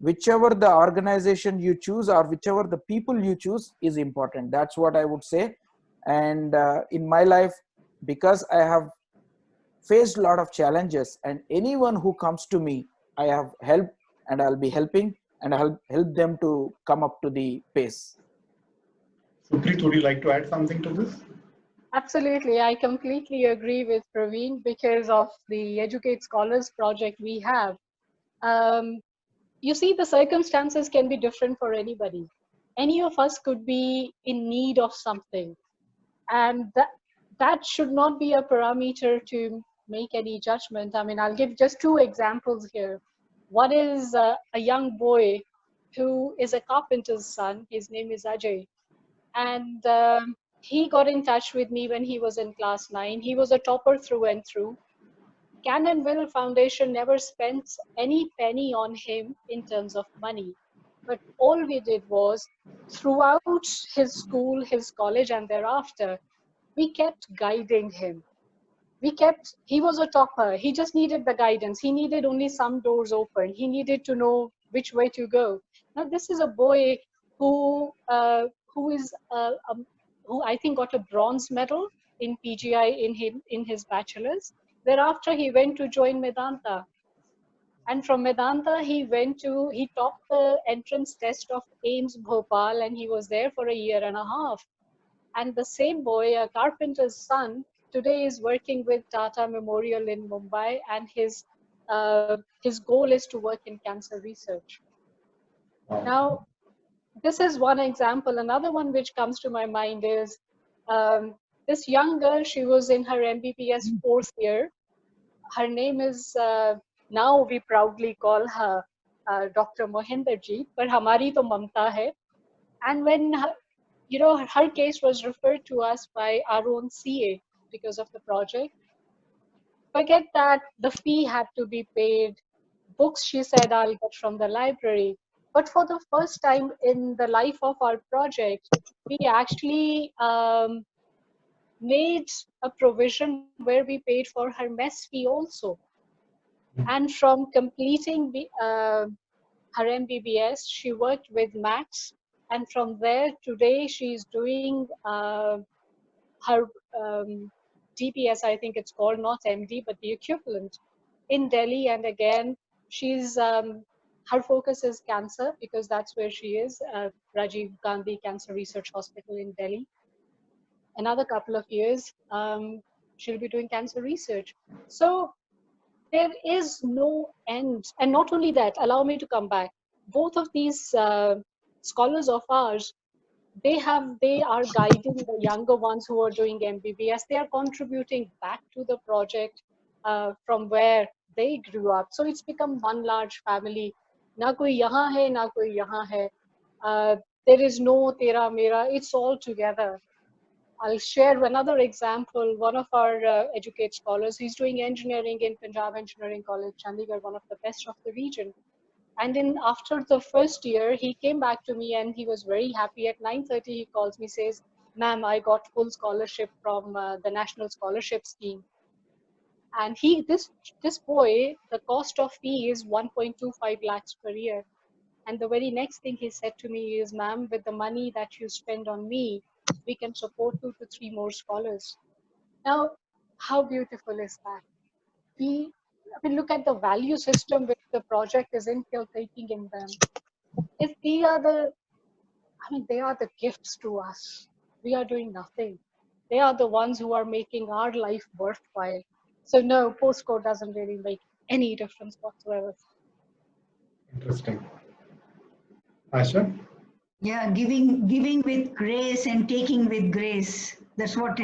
Speaker 3: whichever the organization you choose or whichever the people you choose is important. That's what I would say. And in my life, because I have faced a lot of challenges, and anyone who comes to me, I have helped and I'll be helping and I'll help them to come up to the pace.
Speaker 1: Supreet, would you like to add something to this?
Speaker 2: Absolutely. I completely agree with Praveen because of the Educate Scholars project we have. You see, the circumstances can be different for anybody. Any of us could be in need of something. And that should not be a parameter to make any judgment. I mean, I'll give just two examples here. One is a young boy who is a carpenter's son. His name is Ajay. And he got in touch with me when he was in class 9. He was a topper through and through. Cannonville Foundation never spent any penny on him in terms of money. But all we did was, throughout his school, his college, and thereafter, we kept guiding him. He was a topper. He just needed the guidance. He needed only some doors open. He needed to know which way to go. Now, this is a boy who I think got a bronze medal in PGI in his bachelor's. Thereafter, he went to join Medanta. And from Medanta, he topped the entrance test of AIMS Bhopal, and he was there for a year and a half. And the same boy, a carpenter's son, today is working with Tata Memorial in Mumbai, and his goal is to work in cancer research.
Speaker 1: Wow.
Speaker 2: Now, this is one example. Another one which comes to my mind is this young girl. She was in her MBBS 4th year. Her name is, now we proudly call her Dr. Mohinderjeet, but hamari to Mamta hai. And when her case was referred to us by our own CA because of the project, forget that the fee had to be paid. Books, she said, I'll get from the library. But for the first time in the life of our project, we actually made a provision where we paid for her mess fee also. And from completing her MBBS, she worked with Max. And from there, today, she's doing her DPS, I think it's called, not MD, but the equivalent in Delhi. And again, she's her focus is cancer because that's where she is, Rajiv Gandhi Cancer Research Hospital in Delhi. Another couple of years, she'll be doing cancer research. So there is no end. And not only that, allow me to come back. Both of these scholars of ours, they are guiding the younger ones who are doing MBBS. They are contributing back to the project from where they grew up. So it's become one large family. Na koi yahan hai, na koi yahan hai. There is no tera mera. It's all together. I'll share another example. One of our Educate scholars, he's doing engineering in Punjab Engineering College, Chandigarh, one of the best of the region. And after the first year, he came back to me and he was very happy. At 9:30, he calls me, says, "Ma'am, I got full scholarship from the National Scholarship Scheme." And this boy, the cost of fee is 1.25 lakhs per year. And the very next thing he said to me is, "Ma'am, with the money that you spend on me, we can support 2 to 3 more scholars." Now, how beautiful is that? Look at the value system which the project is inculcating in them. If they are the gifts to us. We are doing nothing. They are the ones who are making our life worthwhile. So no, postcode doesn't really make any difference whatsoever.
Speaker 1: Interesting. Asha?
Speaker 5: Yeah, giving with grace and taking with grace. That's what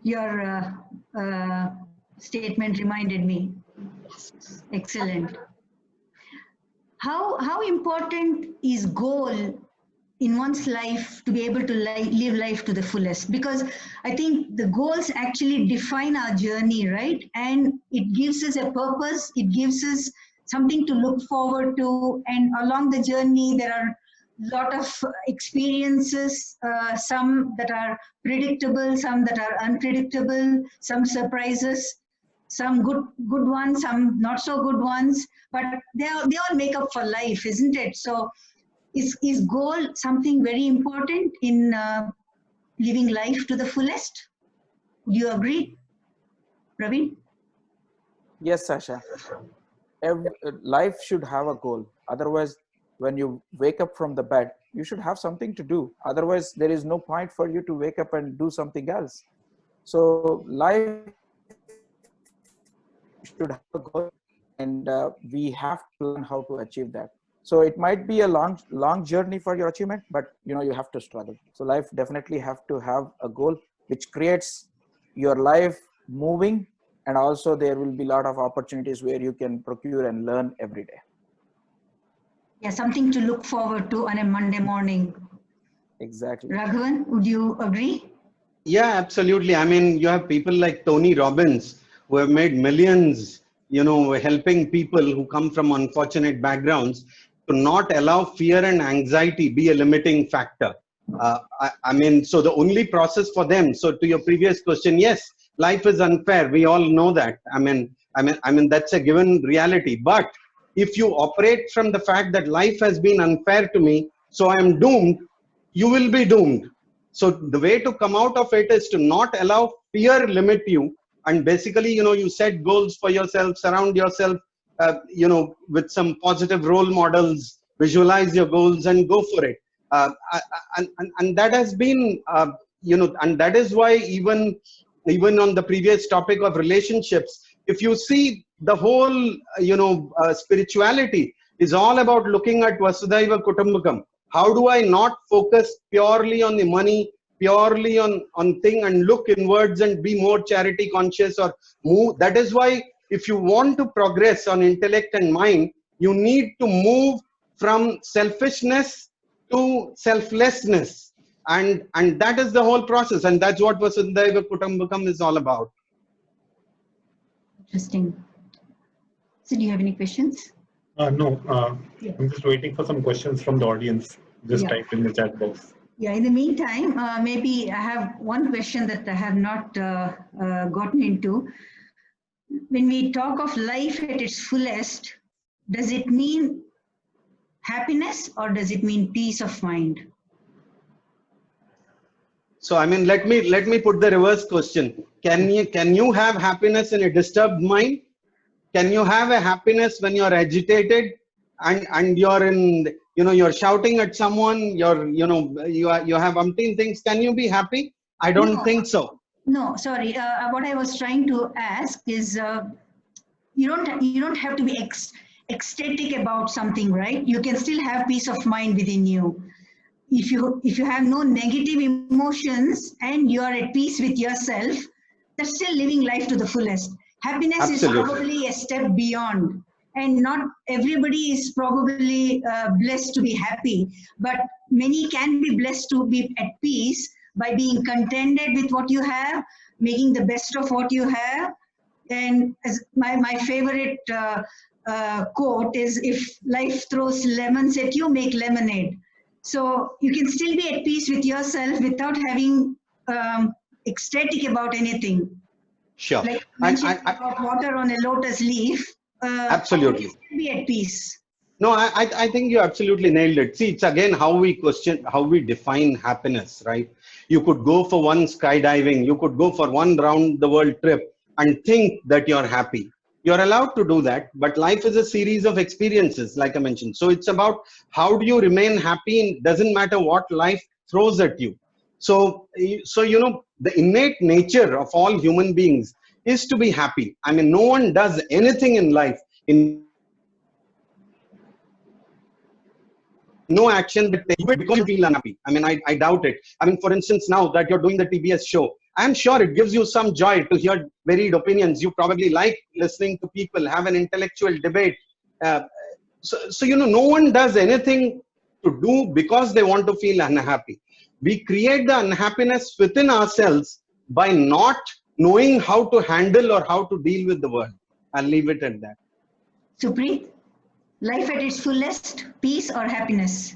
Speaker 5: your statement reminded me. Excellent. How important is goal in one's life to be able to live life to the fullest? Because I think the goals actually define our journey, right? And it gives us a purpose. It gives us something to look forward to. And along the journey, there lot of experiences, some that are predictable, some that are unpredictable, some surprises, some good ones, some not so good ones, but they all make up for life, isn't it? So is goal something very important in living life to the fullest? Would you agree, Praveen?
Speaker 3: Yes, Sasha. Life should have a goal. Otherwise, when you wake up from the bed, you should have something to do. Otherwise, there is no point for you to wake up and do something else. So life should have a goal, and we have to learn how to achieve that. So it might be a long journey for your achievement, but you have to struggle. So life definitely have to have a goal which creates your life moving, and also there will be a lot of opportunities where you can procure and learn every day.
Speaker 5: Yeah, something to look forward to on a Monday morning.
Speaker 3: Exactly.
Speaker 5: Raghavan, would you agree?
Speaker 4: Yeah, absolutely. I mean, you have people like Tony Robbins who have made millions, helping people who come from unfortunate backgrounds to not allow fear and anxiety be a limiting factor. I mean, so the only process for them. So to your previous question, yes, life is unfair. We all know that. I mean, that's a given reality. But if you operate from the fact that life has been unfair to me, so I am doomed, you will be doomed. So the way to come out of it is to not allow fear limit you. And basically, you set goals for yourself, surround yourself, with some positive role models, visualize your goals and go for it. And that has been, and that is why even on the previous topic of relationships, if you see the whole, spirituality is all about looking at Vasudhaiva Kutumbakam. How do I not focus purely on the money, purely on thing, and look inwards and be more charity conscious or move? That is why if you want to progress on intellect and mind, you need to move from selfishness to selflessness. And that is the whole process. And that's what Vasudhaiva Kutumbakam is all about.
Speaker 5: Interesting. So do you have any questions?
Speaker 1: No, I'm just waiting for some questions from the audience. Just type in the chat box.
Speaker 5: Yeah, in the meantime, maybe I have one question that I have not gotten into. When we talk of life at its fullest, does it mean happiness or does it mean peace of mind?
Speaker 4: So, I mean, let me put the reverse question. Can you have happiness in a disturbed mind? Can you have a happiness when you're agitated and you're in, you're shouting at someone, you have umpteen things? Can you be happy? I don't think so.
Speaker 5: No, sorry. What I was trying to ask is, you don't have to be ecstatic about something, right? You can still have peace of mind within you. If you have no negative emotions and you are at peace with yourself, that's still living life to the fullest. Happiness
Speaker 4: Absolutely.
Speaker 5: is probably a step beyond, and not everybody is probably blessed to be happy, but many can be blessed to be at peace by being contented with what you have, making the best of what you have. And as my favorite quote is, if life throws lemons at you, make lemonade. So you can still be at peace with yourself without having ecstatic about anything.
Speaker 4: Sure.
Speaker 5: Like about water on a lotus leaf.
Speaker 4: Absolutely.
Speaker 5: Be at peace.
Speaker 4: No, I think you absolutely nailed it. See, it's again how we define happiness, right? You could go for one skydiving, you could go for one round the world trip and think that you're happy. You're allowed to do that, but life is a series of experiences, like I mentioned. So it's about how do you remain happy, and doesn't matter what life throws at you. So the innate nature of all human beings is to be happy. I mean, no one does anything in life in no action that they do it because you feel unhappy. I mean, I doubt it. I mean, for instance, now that you're doing the TBS show, I'm sure it gives you some joy to hear varied opinions. You probably like listening to people have an intellectual debate. So no one does anything to do because they want to feel unhappy. We create the unhappiness within ourselves by not knowing how to handle or how to deal with the world. I'll leave it at that.
Speaker 5: Supreet, life at its fullest, peace or happiness?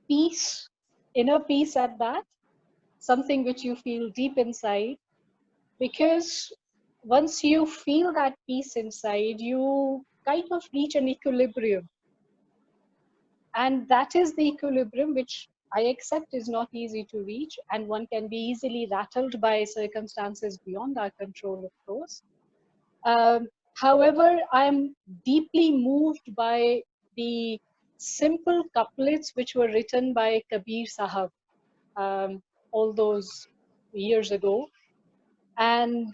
Speaker 2: Peace, inner peace at that, something which you feel deep inside, because once you feel that peace inside, you kind of reach an equilibrium. And that is the equilibrium which I accept is not easy to reach, and one can be easily rattled by circumstances beyond our control, of course. However, I'm deeply moved by the simple couplets which were written by Kabir Sahab all those years ago, and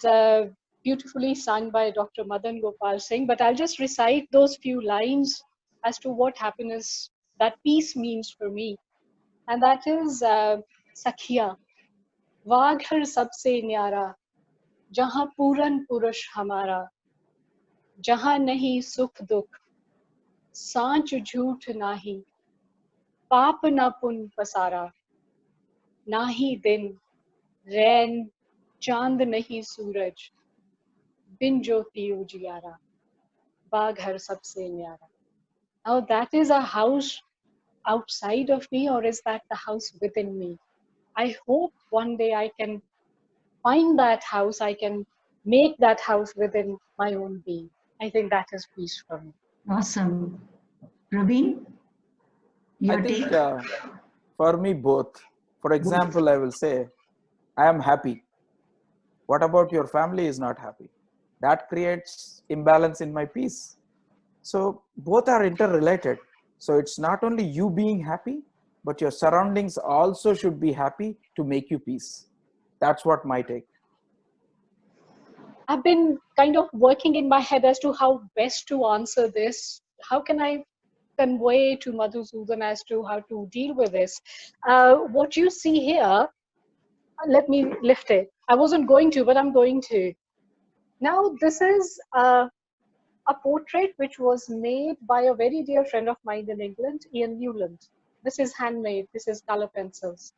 Speaker 2: beautifully sung by Dr. Madan Gopal Singh. But I'll just recite those few lines as to what happiness, that peace means for me. And that is, Sakhiya, वाघ हर सबसे न्यारा, जहाँ पूरन पुरुष हमारा, जहाँ नहीं सुख दुख, सांच झूठ नाही, पाप न पुन पसारा, नाही दिन रैन चांद नहीं सूरज, बिन ज्योति उजियारा, बाघ हर सबसे न्यारा. Now that is a house outside of me, or is that the house within me? I hope one day I can find that house, I can make that house within my own being. I think that is peace for me.
Speaker 5: Awesome. Praveen, your
Speaker 3: I think
Speaker 5: take?
Speaker 3: for me, both. For example, I will say, I am happy. What about your family is not happy? That creates imbalance in my peace. So both are interrelated. So it's not only you being happy, but your surroundings also should be happy to make you peace. That's what my take.
Speaker 2: I've been kind of working in my head as to how best to answer this. How can I convey to Madhusudan as to how to deal with this? What you see here, let me lift it. I wasn't going to, but I'm going to. Now, this is a portrait which was made by a very dear friend of mine in England, Ian Newland. This is handmade, this is color pencils.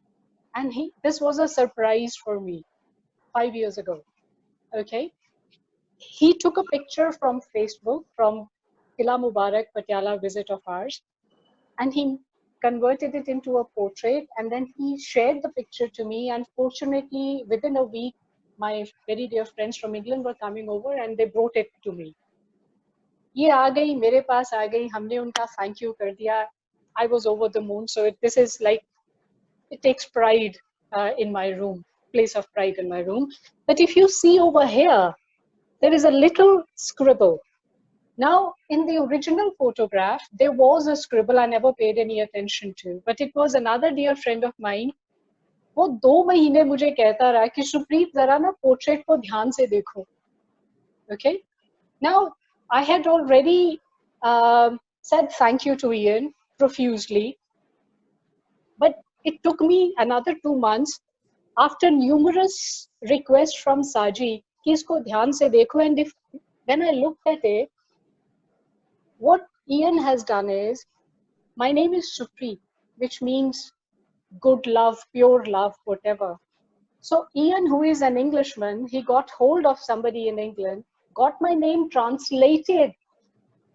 Speaker 2: And this was a surprise for me 5 years ago, okay? He took a picture from Facebook, from Kila Mubarak Patiala visit of ours, and he converted it into a portrait, and then he shared the picture to me, and fortunately, within a week, my very dear friends from England were coming over and they brought it to me. ये आ गई मेरे पास आ गई हमने उनका thank you कर दिया. I was over the moon. So this is like, it takes pride in my room, place of pride in my room. But if you see over here, there is a little scribble. Now, in the original photograph, there was a scribble I never paid any attention to, but it was another dear friend of mine. वो 2 महीने मुझे कहता रहा कि सुप्रीत जरा ना portrait को ध्यान से देखो. Okay. Now, I had already said thank you to Ian profusely, but it took me another 2 months after numerous requests from Saji कि इसको ध्यान से देखो. And when I looked at it, what Ian has done is, my name is Supreet, which means good love, pure love, whatever. So Ian, who is an Englishman, he got hold of somebody in England, got my name translated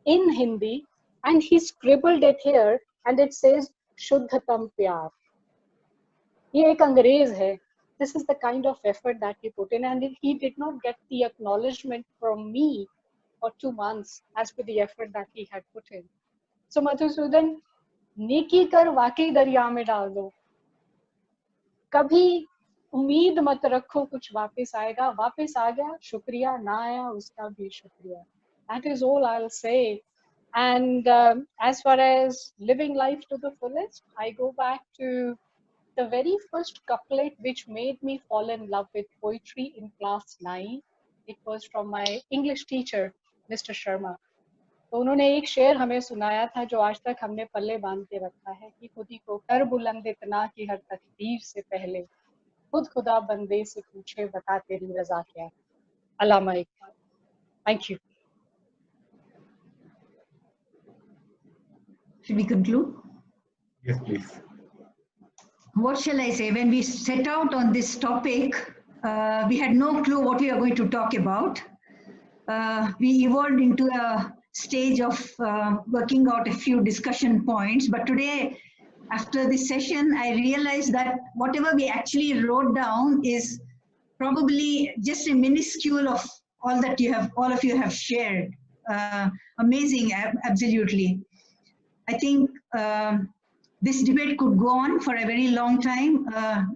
Speaker 2: in Hindi, and he scribbled it here, and it says Shuddhatam Pyar. Ye ek Angrez hai. This is the kind of effort that he put in, and he did not get the acknowledgement from me for 2 months as per the effort that he had put in. So Madhusudan, नेकी कर वाकई दरिया में डाल दो. कभी उम्मीद मत रखो कुछ वापस आएगा. वापस आ गया शुक्रिया, ना आया उसका भी शुक्रिया. That is all I'll say. And as far as living life to the fullest, I go back to the very first couplet which made me fall in love with poetry in class 9. It was from my English teacher, Mr. Sharma. तो उन्होंने एक शेर हमें सुनाया था जो आज तक हमने पल्ले बांध के रखा है कि खुदी को कर बुलंद इतना कि हर तकदीर से पहले खुद खुदा बंदे से पूछे बता तेरी रजा क्या है. अल्लामा Iqbal. Thank you.
Speaker 5: Should we conclude?
Speaker 1: Yes, please.
Speaker 5: What shall I say? When we set out on this topic, we had no clue what we are going to talk about. We evolved into a stage of working out a few discussion points. But today, after this session, I realized that whatever we actually wrote down is probably just a minuscule of all that all of you have shared. Amazing, absolutely. I think this debate could go on for a very long time.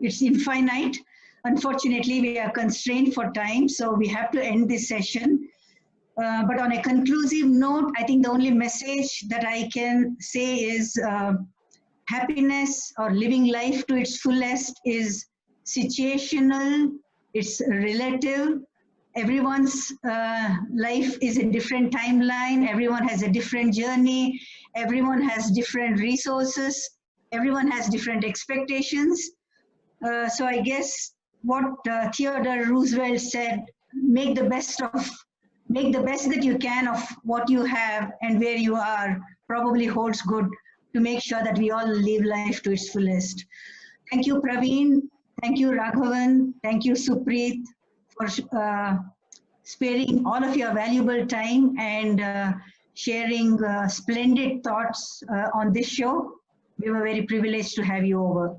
Speaker 5: It's infinite. Unfortunately, we are constrained for time, so we have to end this session. But on a conclusive note, I think the only message that I can say is happiness or living life to its fullest is situational, it's relative. Everyone's life is a different timeline. Everyone has a different journey. Everyone has different resources. Everyone has different expectations. So I guess what Theodore Roosevelt said, make the best that you can of what you have and where you are, probably holds good to make sure that we all live life to its fullest. Thank you, Praveen. Thank you, Raghavan. Thank you, Supreet, for sparing all of your valuable time and sharing splendid thoughts on this show. We were very privileged to have you over.